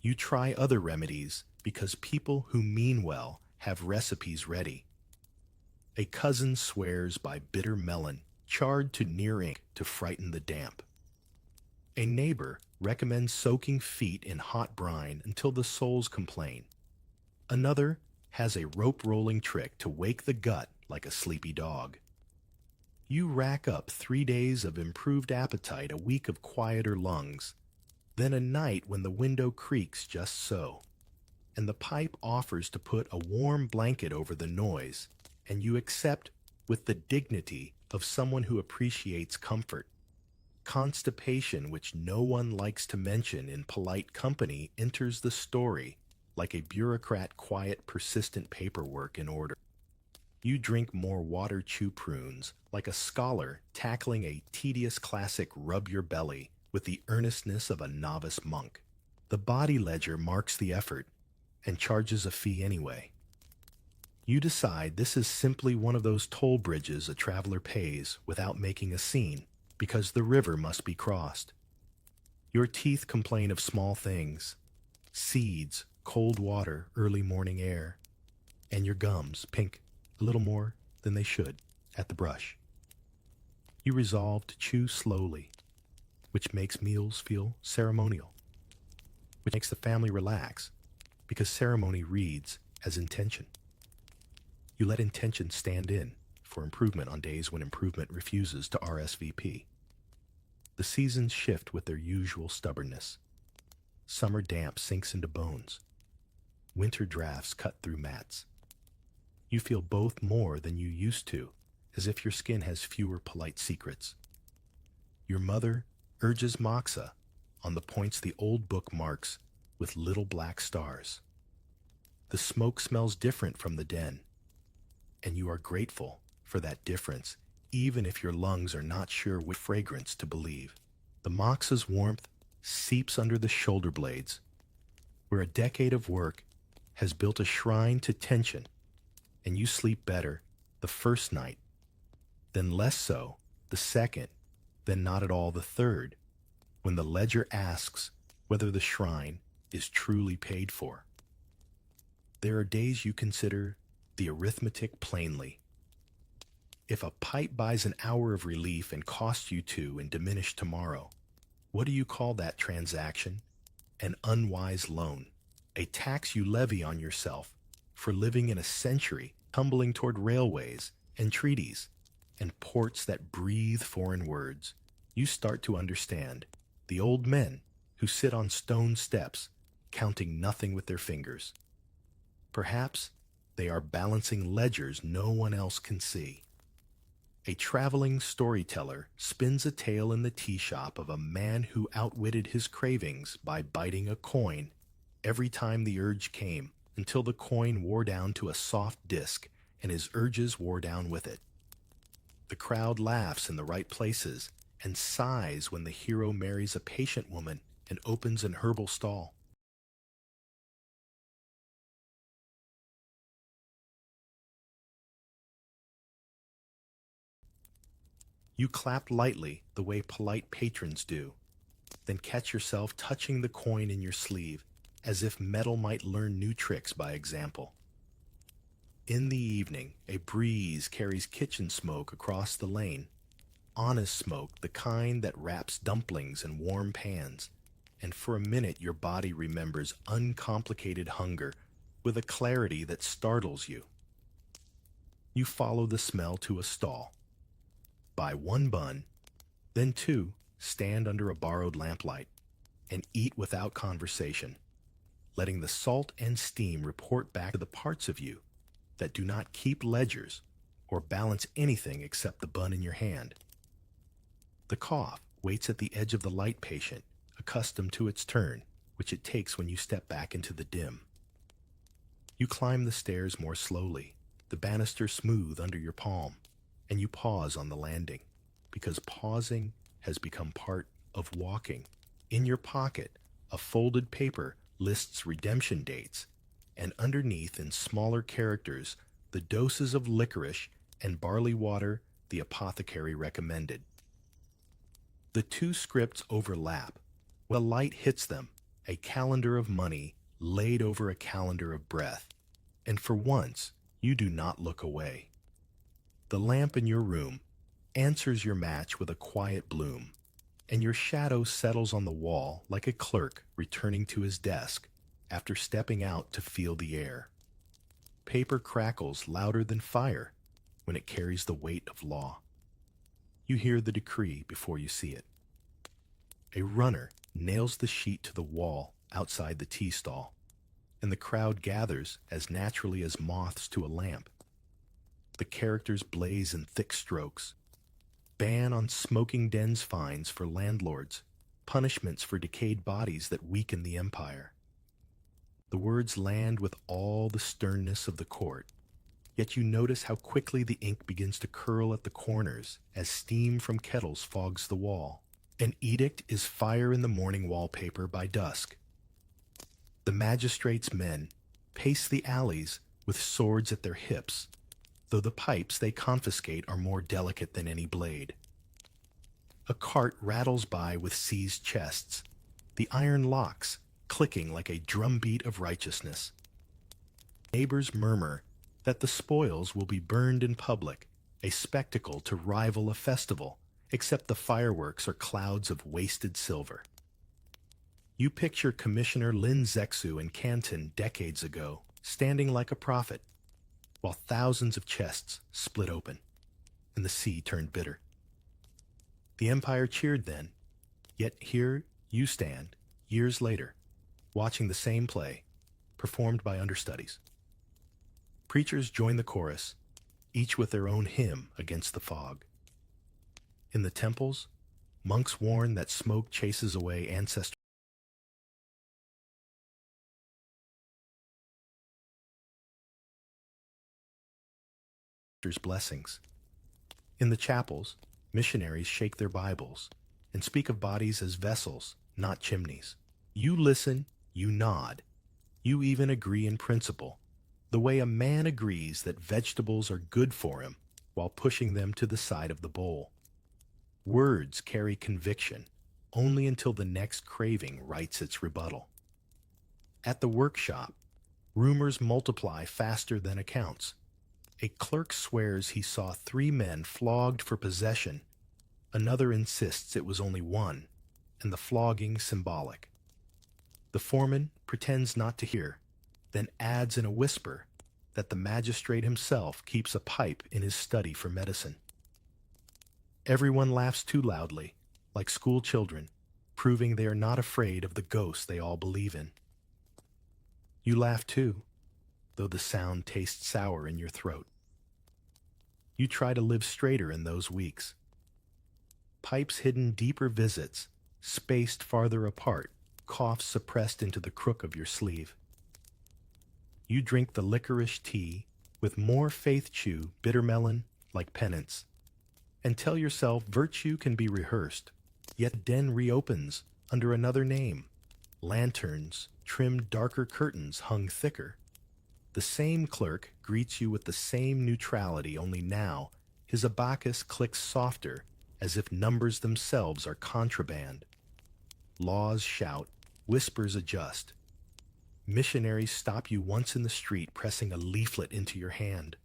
You try other remedies because people who mean well have recipes ready. A cousin swears by bitter melon, charred to near ink to frighten the damp. A neighbor recommends soaking feet in hot brine until the soles complain. Another has a rope-rolling trick to wake the gut like a sleepy dog. You rack up 3 days of improved appetite, a week of quieter lungs, then a night when the window creaks just so, and the pipe offers to put a warm blanket over the noise, and you accept with the dignity of someone who appreciates comfort. Constipation, which no one likes to mention in polite company, enters the story like a bureaucrat quiet, persistent paperwork in order. You drink more water chew prunes, like a scholar tackling a tedious classic rub your belly with the earnestness of a novice monk. The body ledger marks the effort and charges a fee anyway. You decide this is simply one of those toll bridges a traveler pays without making a scene because the river must be crossed. Your teeth complain of small things, seeds, cold water, early morning air, and your gums pink a little more than they should at the brush. You resolve to chew slowly, which makes meals feel ceremonial, which makes the family relax, because ceremony reads as intention. You let intention stand in for improvement on days when improvement refuses to RSVP. The seasons shift with their usual stubbornness. Summer damp sinks into bones. Winter drafts cut through mats. You feel both more than you used to, as if your skin has fewer polite secrets. Your mother urges moxa on the points the old book marks with little black stars. The smoke smells different from the den, and you are grateful for that difference, even if your lungs are not sure which fragrance to believe. The moxa's warmth seeps under the shoulder blades, where a decade of work has built a shrine to tension, and you sleep better the first night, then less so the second, then not at all the third, when the ledger asks whether the shrine is truly paid for. There are days you consider the arithmetic plainly. If a pipe buys an hour of relief and costs you 2 and diminish tomorrow, what do you call that transaction? An unwise loan, a tax you levy on yourself for living in a century tumbling toward railways and treaties and ports that breathe foreign words. You start to understand the old men who sit on stone steps counting nothing with their fingers. Perhaps they are balancing ledgers no one else can see. A traveling storyteller spins a tale in the tea shop of a man who outwitted his cravings by biting a coin every time the urge came, until the coin wore down to a soft disc and his urges wore down with it. The crowd laughs in the right places and sighs when the hero marries a patient woman and opens an herbal stall. You clap lightly the way polite patrons do, then catch yourself touching the coin in your sleeve as if metal might learn new tricks by example. In the evening, a breeze carries kitchen smoke across the lane, honest smoke, the kind that wraps dumplings in warm pans, and for a minute your body remembers uncomplicated hunger with a clarity that startles you. You follow the smell to a stall, buy one bun, then two, stand under a borrowed lamplight, and eat without conversation, letting the salt and steam report back to the parts of you that do not keep ledgers or balance anything except the bun in your hand. The cough waits at the edge of the light patient, accustomed to its turn, which it takes when you step back into the dim. You climb the stairs more slowly, the banister smooth under your palm, and you pause on the landing, because pausing has become part of walking. In your pocket, a folded paper lists redemption dates, and underneath in smaller characters, the doses of licorice and barley water the apothecary recommended. The two scripts overlap. When the light hits them, a calendar of money laid over a calendar of breath, and for once, you do not look away. The lamp in your room answers your match with a quiet bloom, and your shadow settles on the wall like a clerk returning to his desk after stepping out to feel the air. Paper crackles louder than fire when it carries the weight of law. You hear the decree before you see it. A runner nails the sheet to the wall outside the tea stall, and the crowd gathers as naturally as moths to a lamp. The characters blaze in thick strokes. Ban on smoking dens fines for landlords, punishments for decayed bodies that weaken the empire. The words land with all the sternness of the court, yet you notice how quickly the ink begins to curl at the corners as steam from kettles fogs the wall. An edict is fire in the morning wallpaper by dusk. The magistrate's men pace the alleys with swords at their hips, though the pipes they confiscate are more delicate than any blade. A cart rattles by with seized chests, the iron locks clicking like a drumbeat of righteousness. Neighbors murmur that the spoils will be burned in public, a spectacle to rival a festival, except the fireworks are clouds of wasted silver. You picture Commissioner Lin Zexu in Canton decades ago, standing like a prophet, while thousands of chests split open, and the sea turned bitter. The empire cheered then, yet here you stand, years later, watching the same play, performed by understudies. Preachers join the chorus, each with their own hymn against the fog. In the temples, monks warn that smoke chases away ancestors' blessings. In the chapels, missionaries shake their Bibles and speak of bodies as vessels, not chimneys. You listen, you nod, you even agree in principle, the way a man agrees that vegetables are good for him while pushing them to the side of the bowl. Words carry conviction only until the next craving writes its rebuttal. At the workshop, rumors multiply faster than accounts. A clerk swears he saw 3 men flogged for possession. Another insists it was only one, and the flogging symbolic. The foreman pretends not to hear, then adds in a whisper that the magistrate himself keeps a pipe in his study for medicine. Everyone laughs too loudly, like school children, proving they are not afraid of the ghosts they all believe in. You laugh too, though the sound tastes sour in your throat. You try to live straighter in those weeks. Pipes hidden deeper visits, spaced farther apart, coughs suppressed into the crook of your sleeve. You drink the licorice tea with more faith chew bitter melon like penance, and tell yourself virtue can be rehearsed, yet den reopens under another name. Lanterns trimmed darker curtains hung thicker. The same clerk greets you with the same neutrality, only now his abacus clicks softer, as if numbers themselves are contraband. Laws shout, whispers adjust. Missionaries stop you once in the street, pressing a leaflet into your hand.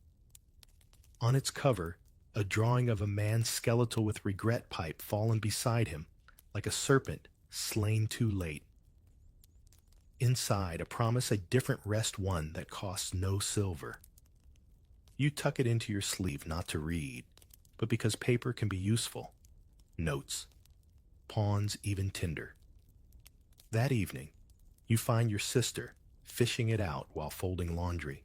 On its cover, a drawing of a man skeletal with regret pipe fallen beside him, like a serpent slain too late. Inside, a promise, a different rest, one that costs no silver. You tuck it into your sleeve not to read, but because paper can be useful. Notes, pawns, even tinder. That evening, you find your sister fishing it out while folding laundry.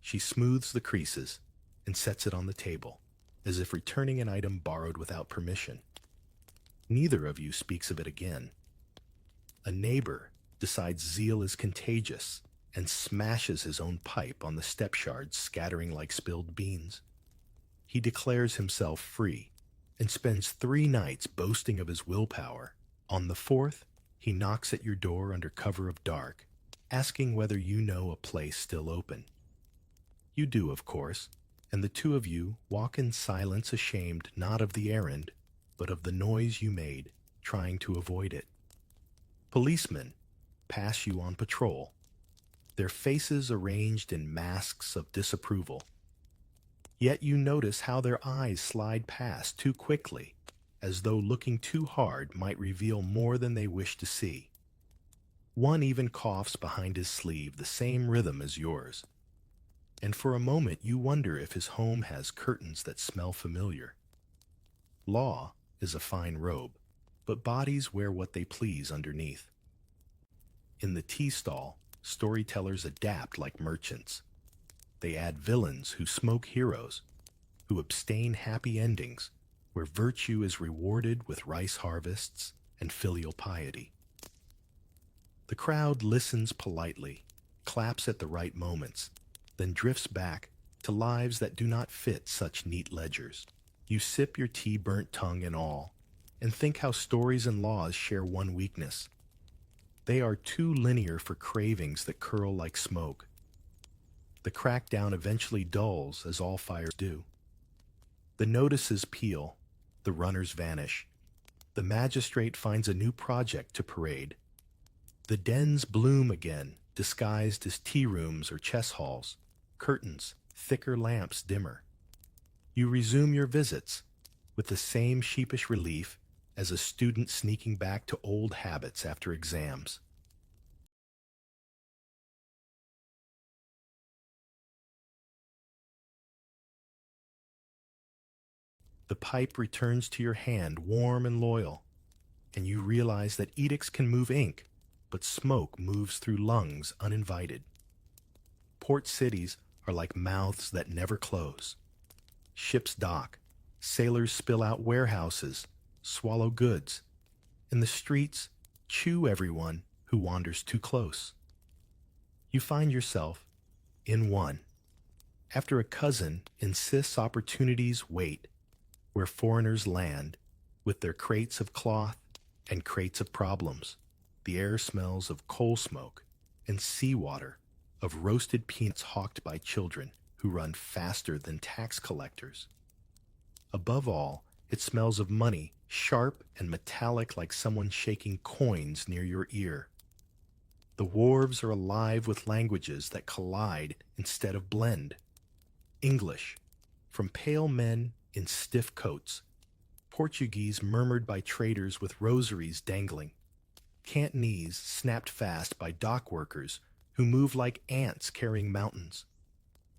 She smooths the creases and sets it on the table, as if returning an item borrowed without permission. Neither of you speaks of it again. A neighbor decides zeal is contagious and smashes his own pipe on the step shards, scattering like spilled beans. He declares himself free and spends 3 nights boasting of his willpower. On the 4th, he knocks at your door under cover of dark, asking whether you know a place still open. You do, of course, and the two of you walk in silence, ashamed not of the errand, but of the noise you made, trying to avoid it. Policemen pass you on patrol, their faces arranged in masks of disapproval. Yet you notice how their eyes slide past too quickly, as though looking too hard might reveal more than they wish to see. One even coughs behind his sleeve, the same rhythm as yours. And for a moment you wonder if his home has curtains that smell familiar. Law is a fine robe, but bodies wear what they please underneath. In the tea stall, storytellers adapt like merchants. They add villains who smoke heroes, who abstain happy endings, where virtue is rewarded with rice harvests and filial piety. The crowd listens politely, claps at the right moments, then drifts back to lives that do not fit such neat ledgers. You sip your tea, burnt tongue and all, and think how stories and laws share one weakness. They are too linear for cravings that curl like smoke. The crackdown eventually dulls, as all fires do. The notices peel, the runners vanish. The magistrate finds a new project to parade. The dens bloom again, disguised as tea rooms or chess halls, curtains, thicker lamps dimmer. You resume your visits with the same sheepish relief as a student sneaking back to old habits after exams. The pipe returns to your hand, warm and loyal, and you realize that edicts can move ink, but smoke moves through lungs uninvited. Port cities are like mouths that never close. Ships dock, sailors spill out warehouses, swallow goods, and the streets chew everyone who wanders too close. You find yourself in one, after a cousin insists opportunities wait, where foreigners land with their crates of cloth and crates of problems. The air smells of coal smoke and seawater, of roasted peanuts hawked by children who run faster than tax collectors. Above all, it smells of money, sharp and metallic like someone shaking coins near your ear. The wharves are alive with languages that collide instead of blend. English, from pale men in stiff coats. Portuguese murmured by traders with rosaries dangling. Cantonese snapped fast by dock workers who move like ants carrying mountains.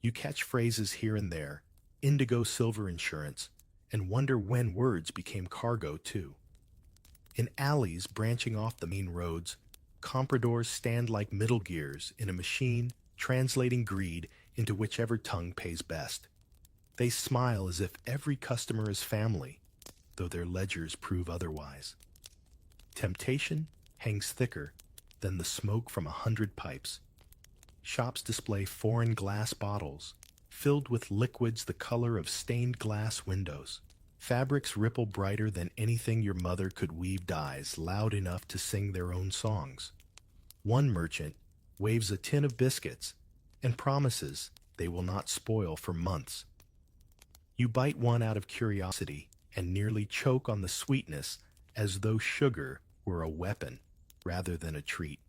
You catch phrases here and there, indigo silver insurance, and wonder when words became cargo too. In alleys branching off the main roads, compradors stand like middle gears in a machine translating greed into whichever tongue pays best. They smile as if every customer is family, though their ledgers prove otherwise. Temptation hangs thicker than the smoke from 100 pipes. Shops display foreign glass bottles, filled with liquids the color of stained glass windows. Fabrics ripple brighter than anything your mother could weave, dyes loud enough to sing their own songs. One merchant waves a tin of biscuits and promises they will not spoil for months. You bite one out of curiosity and nearly choke on the sweetness as though sugar were a weapon rather than a treat.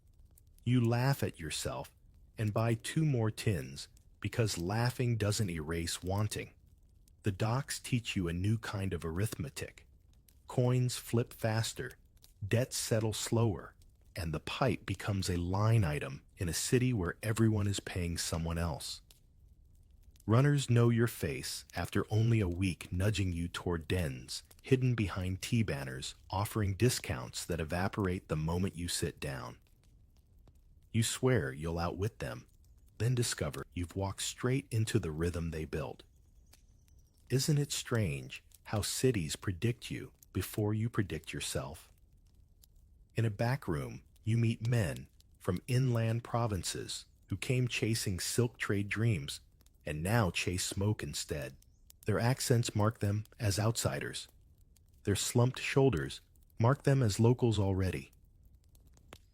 You laugh at yourself and buy 2 more tins because laughing doesn't erase wanting. The docks teach you a new kind of arithmetic. Coins flip faster, debts settle slower, and the pipe becomes a line item in a city where everyone is paying someone else. Runners know your face after only a week, nudging you toward dens hidden behind tea banners offering discounts that evaporate the moment you sit down. You swear you'll outwit them, then discover you've walked straight into the rhythm they built. Isn't it strange how cities predict you before you predict yourself? In a back room, you meet men from inland provinces who came chasing silk trade dreams and now chase smoke instead. Their accents mark them as outsiders. Their slumped shoulders mark them as locals already.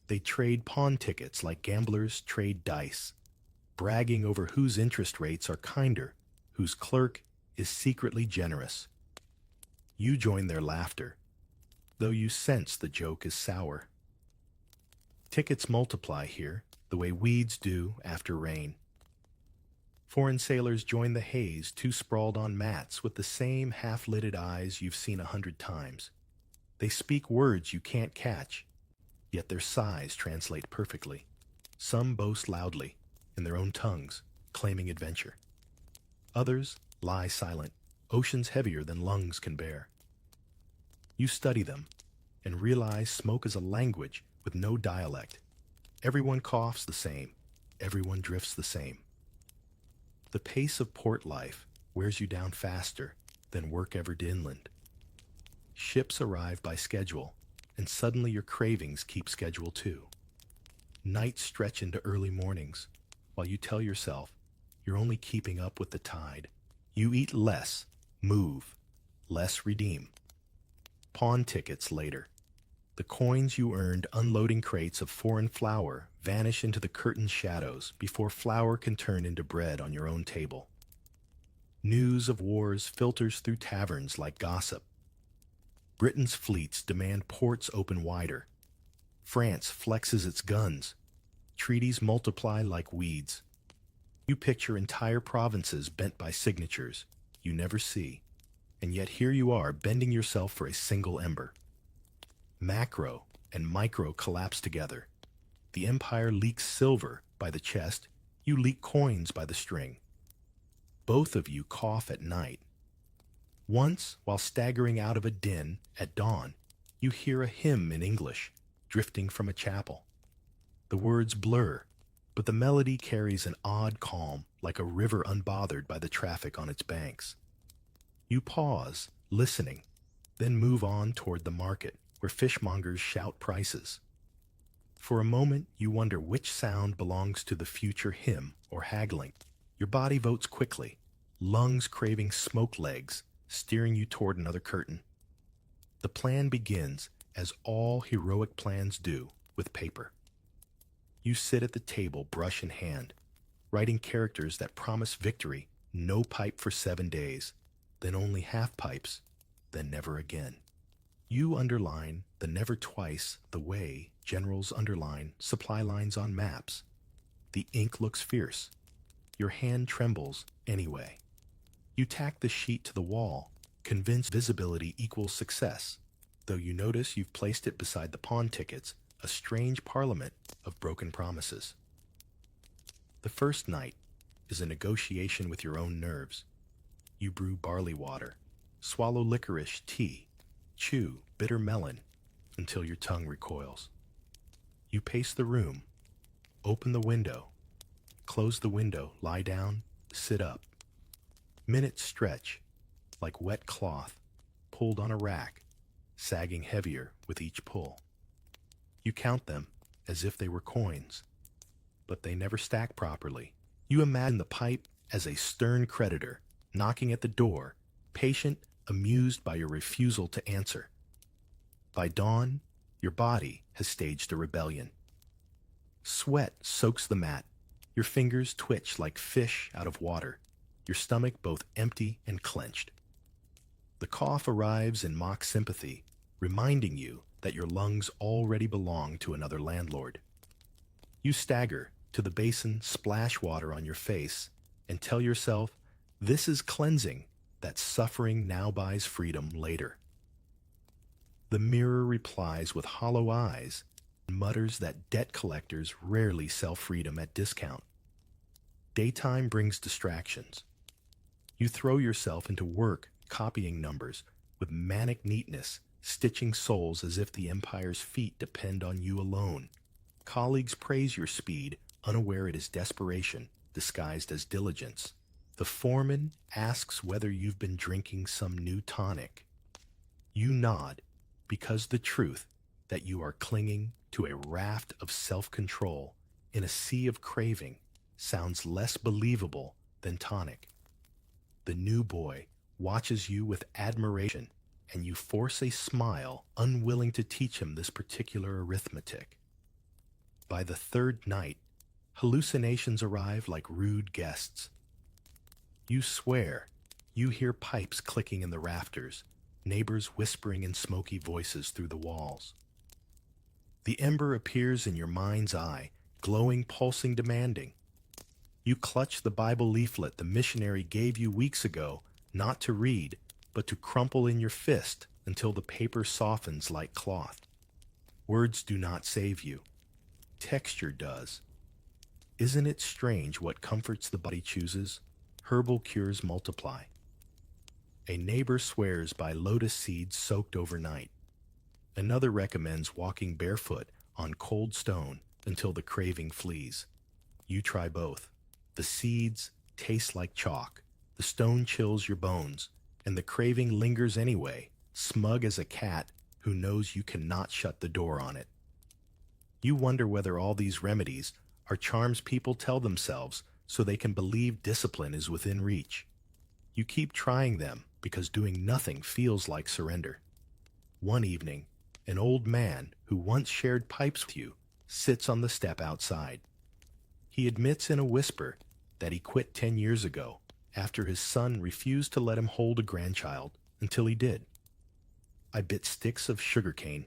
They trade pawn tickets like gamblers trade dice, bragging over whose interest rates are kinder, whose clerk is secretly generous. You join their laughter, though you sense the joke is sour. Tickets multiply here the way weeds do after rain. Foreign sailors join the haze, too sprawled on mats with the same half-lidded eyes you've seen 100 times. They speak words you can't catch, yet their sighs translate perfectly. Some boast loudly, in their own tongues, claiming adventure. Others lie silent, oceans heavier than lungs can bear. You study them, and realize smoke is a language with no dialect. Everyone coughs the same, everyone drifts the same. The pace of port life wears you down faster than work ever did inland. Ships arrive by schedule, and suddenly your cravings keep schedule too. Nights stretch into early mornings, while you tell yourself you're only keeping up with the tide. You eat less, move, less redeem. Pawn tickets later. The coins you earned unloading crates of foreign flour vanish into the curtain's shadows before flour can turn into bread on your own table. News of wars filters through taverns like gossip. Britain's fleets demand ports open wider. France flexes its guns. Treaties multiply like weeds. You picture entire provinces bent by signatures you never see, and yet here you are bending yourself for a single ember. Macro and micro collapse together. The empire leaks silver by the chest, you leak coins by the string. Both of you cough at night. Once, while staggering out of a den at dawn, you hear a hymn in English, drifting from a chapel. The words blur, but the melody carries an odd calm, like a river unbothered by the traffic on its banks. You pause, listening, then move on toward the market, where fishmongers shout prices. For a moment, you wonder which sound belongs to the future hymn or haggling. Your body votes quickly, lungs craving smoke legs, steering you toward another curtain. The plan begins, as all heroic plans do, with paper. You sit at the table, brush in hand, writing characters that promise victory, no pipe for 7 days, then only half pipes, then never again. You underline the never twice the way generals underline supply lines on maps. The ink looks fierce. Your hand trembles anyway. You tack the sheet to the wall, convinced visibility equals success, though you notice you've placed it beside the pawn tickets, a strange parliament of broken promises. The first night is a negotiation with your own nerves. You brew barley water, swallow licorice tea, chew bitter melon until your tongue recoils. You pace the room, open the window, close the window, lie down, sit up. Minutes stretch like wet cloth pulled on a rack, sagging heavier with each pull. You count them as if they were coins, but they never stack properly. You imagine the pipe as a stern creditor knocking at the door, patient, amused by your refusal to answer. By dawn, your body has staged a rebellion. Sweat soaks the mat. Your fingers twitch like fish out of water, your stomach both empty and clenched. The cough arrives in mock sympathy, reminding you that your lungs already belong to another landlord. You stagger to the basin, splash water on your face, and tell yourself, this is cleansing, that suffering now buys freedom later. The mirror replies with hollow eyes mutters that debt collectors rarely sell freedom at discount. Daytime brings distractions. You throw yourself into work copying numbers with manic neatness, stitching soles as if the empire's feet depend on you alone. Colleagues praise your speed, unaware it is desperation disguised as diligence. The foreman asks whether you've been drinking some new tonic. You nod, because the truth that you are clinging to a raft of self-control in a sea of craving sounds less believable than tonic. The new boy watches you with admiration, and you force a smile, unwilling to teach him this particular arithmetic. By the third night, hallucinations arrive like rude guests. You swear you hear pipes clicking in the rafters, neighbors whispering in smoky voices through the walls. The ember appears in your mind's eye, glowing, pulsing, demanding. You clutch the Bible leaflet the missionary gave you weeks ago, not to read, but to crumple in your fist until the paper softens like cloth. Words do not save you. Texture does. Isn't it strange what comforts the body chooses? Herbal cures multiply. A neighbor swears by lotus seeds soaked overnight. Another recommends walking barefoot on cold stone until the craving flees. You try both. The seeds taste like chalk, the stone chills your bones, and the craving lingers anyway, smug as a cat who knows you cannot shut the door on it. You wonder whether all these remedies are charms people tell themselves so they can believe discipline is within reach. You keep trying them because doing nothing feels like surrender. One evening, an old man who once shared pipes with you sits on the step outside. He admits in a whisper that he quit 10 years ago after his son refused to let him hold a grandchild until he did. I bit sticks of sugarcane,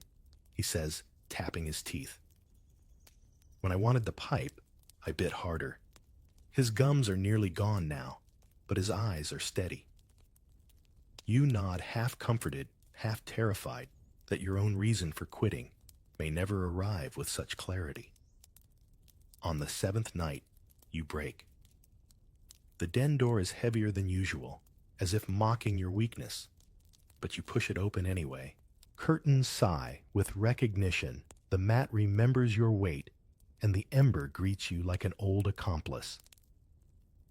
he says, tapping his teeth. When I wanted the pipe, I bit harder. His gums are nearly gone now, but his eyes are steady. You nod, half comforted, half terrified that your own reason for quitting may never arrive with such clarity. On the 7th night, you break. The den door is heavier than usual, as if mocking your weakness, but you push it open anyway. Curtains sigh with recognition. The mat remembers your weight, and the ember greets you like an old accomplice.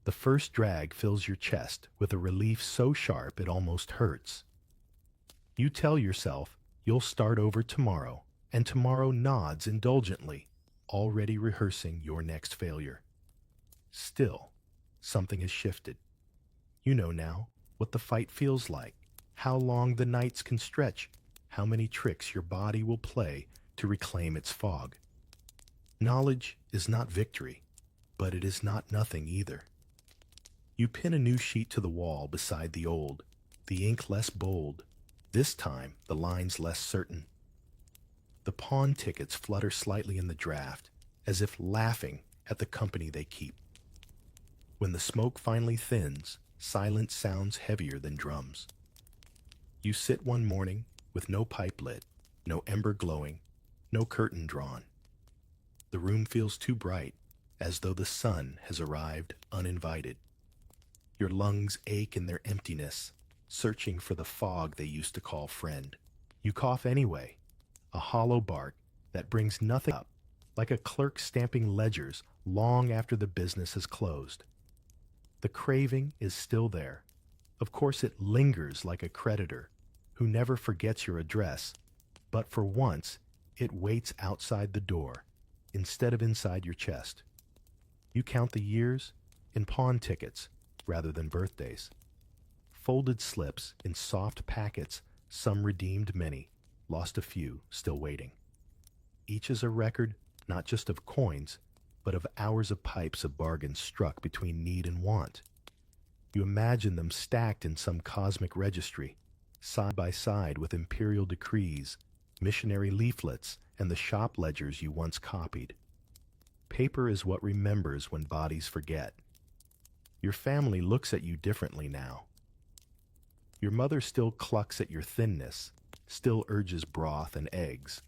The first drag fills your chest with a relief so sharp it almost hurts. You tell yourself you'll start over tomorrow, and tomorrow nods indulgently, already rehearsing your next failure. Still, something has shifted. You know now what the fight feels like, how long the nights can stretch, how many tricks your body will play to reclaim its fog. Knowledge is not victory, but it is not nothing either. You pin a new sheet to the wall beside the old, the ink less bold, this time the lines less certain. The pawn tickets flutter slightly in the draft, as if laughing at the company they keep. When the smoke finally thins, silence sounds heavier than drums. You sit one morning with no pipe lit, no ember glowing, no curtain drawn. The room feels too bright, as though the sun has arrived uninvited. Your lungs ache in their emptiness, searching for the fog they used to call friend. You cough anyway, a hollow bark that brings nothing up, like a clerk stamping ledgers long after the business has closed. The craving is still there. Of course, it lingers like a creditor who never forgets your address, but for once, it waits outside the door instead of inside your chest. You count the years in pawn tickets rather than birthdays. Folded slips in soft packets, some redeemed, many lost, a few still waiting. Each is a record not just of coins, but of hours of pipes of bargains struck between need and want. You imagine them stacked in some cosmic registry, side by side with imperial decrees, missionary leaflets, and the shop ledgers you once copied. Paper is what remembers when bodies forget. Your family looks at you differently now. Your mother still clucks at your thinness, still urges broth and eggs,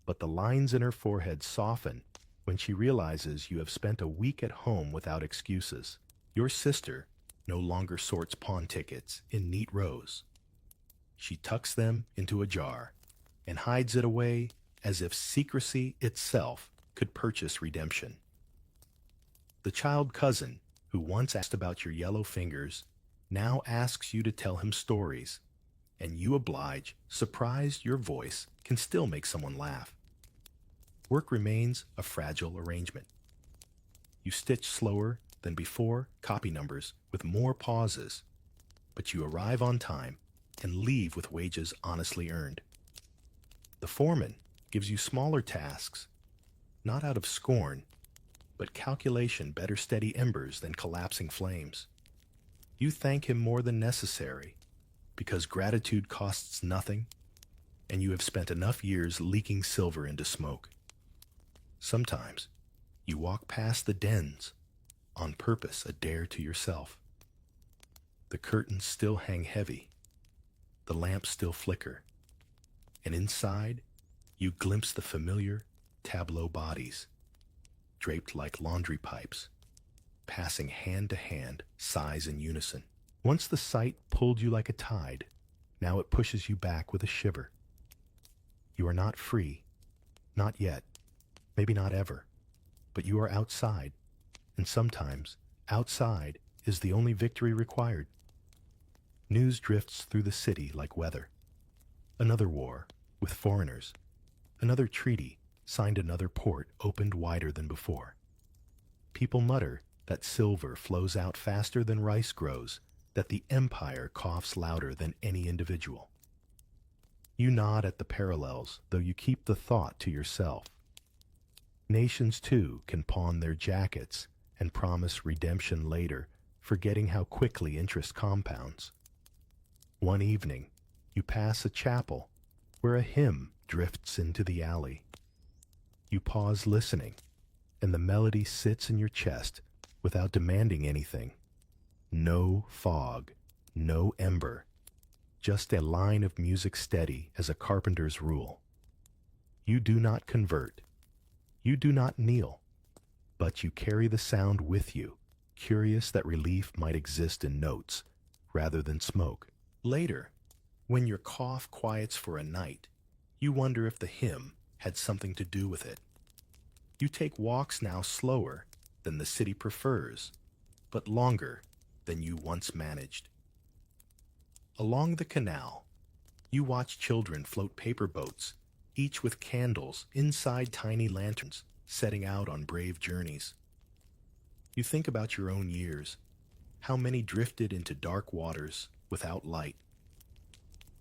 but the lines in her forehead soften when she realizes you have spent a week at home without excuses. Your sister no longer sorts pawn tickets in neat rows. She tucks them into a jar and hides it away as if secrecy itself could purchase redemption. The child cousin who once asked about your yellow fingers now asks you to tell him stories, and you oblige, surprised your voice can still make someone laugh. Work remains a fragile arrangement. You stitch slower than before, copy numbers with more pauses, but you arrive on time and leave with wages honestly earned. The foreman gives you smaller tasks, not out of scorn, but calculation better steady embers than collapsing flames. You thank him more than necessary, because gratitude costs nothing, and you have spent enough years leaking silver into smoke. Sometimes you walk past the dens, on purpose a dare to yourself. The curtains still hang heavy, the lamps still flicker, and inside you glimpse the familiar tableau bodies, draped like laundry pipes, passing hand to hand, sighs in unison. Once the sight pulled you like a tide, now it pushes you back with a shiver. You are not free, not yet, maybe not ever, but you are outside, and sometimes outside is the only victory required. News drifts through the city like weather. Another war with foreigners, another treaty signed, another port opened wider than before. People mutter that silver flows out faster than rice grows, that the empire coughs louder than any individual. You nod at the parallels, though you keep the thought to yourself. Nations, too, can pawn their jackets and promise redemption later, forgetting how quickly interest compounds. One evening, you pass a chapel where a hymn drifts into the alley. You pause listening, and the melody sits in your chest without demanding anything. No fog, no ember, just a line of music steady as a carpenter's rule. You do not convert. You do not kneel, but you carry the sound with you, curious that relief might exist in notes rather than smoke. Later, when your cough quiets for a night, you wonder if the hymn had something to do with it. You take walks now slower than the city prefers, but longer than you once managed. Along the canal, you watch children float paper boats, each with candles inside tiny lanterns, setting out on brave journeys. You think about your own years, how many drifted into dark waters without light.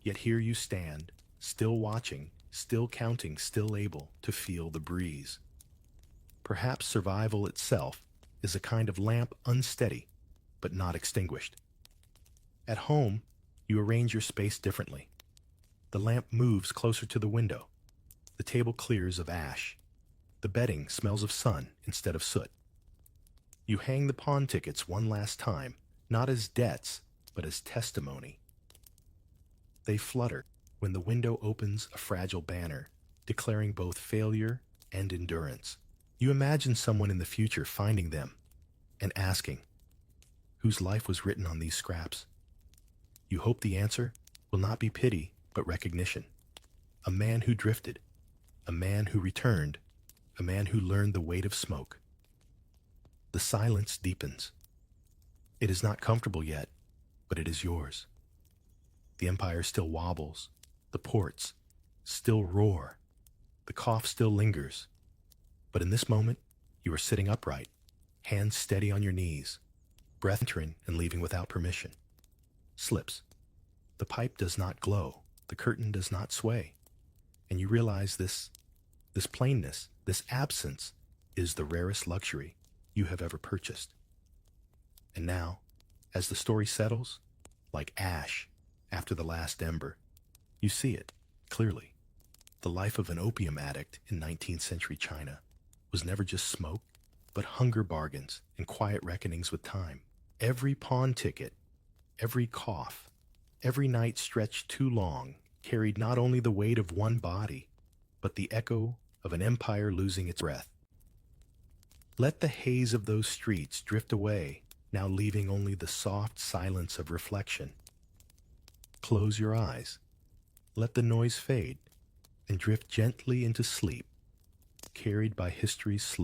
Yet here you stand, still watching, still counting, still able to feel the breeze. Perhaps survival itself is a kind of lamp, unsteady, but not extinguished. At home, you arrange your space differently. The lamp moves closer to the window. The table clears of ash. The bedding smells of sun instead of soot. You hang the pawn tickets one last time, not as debts, but as testimony. They flutter when the window opens a fragile banner, declaring both failure and endurance. You imagine someone in the future finding them and asking, whose life was written on these scraps? You hope the answer will not be pity, but recognition. A man who drifted, a man who returned, a man who learned the weight of smoke. The silence deepens. It is not comfortable yet, but it is yours. The empire still wobbles, the ports still roar, the cough still lingers. But in this moment, you are sitting upright, hands steady on your knees, breath entering and leaving without permission. Slips. The pipe does not glow, the curtain does not sway, and you realize this plainness, this absence, is the rarest luxury you have ever purchased. And now, as the story settles, like ash after the last ember, you see it clearly. The life of an opium addict in 19th century China was never just smoke, but hunger bargains and quiet reckonings with time. Every pawn ticket, every cough, every night stretched too long carried not only the weight of one body, but the echo of an empire losing its breath. Let the haze of those streets drift away, now leaving only the soft silence of reflection. Close your eyes, let the noise fade, and drift gently into sleep, carried by history's slow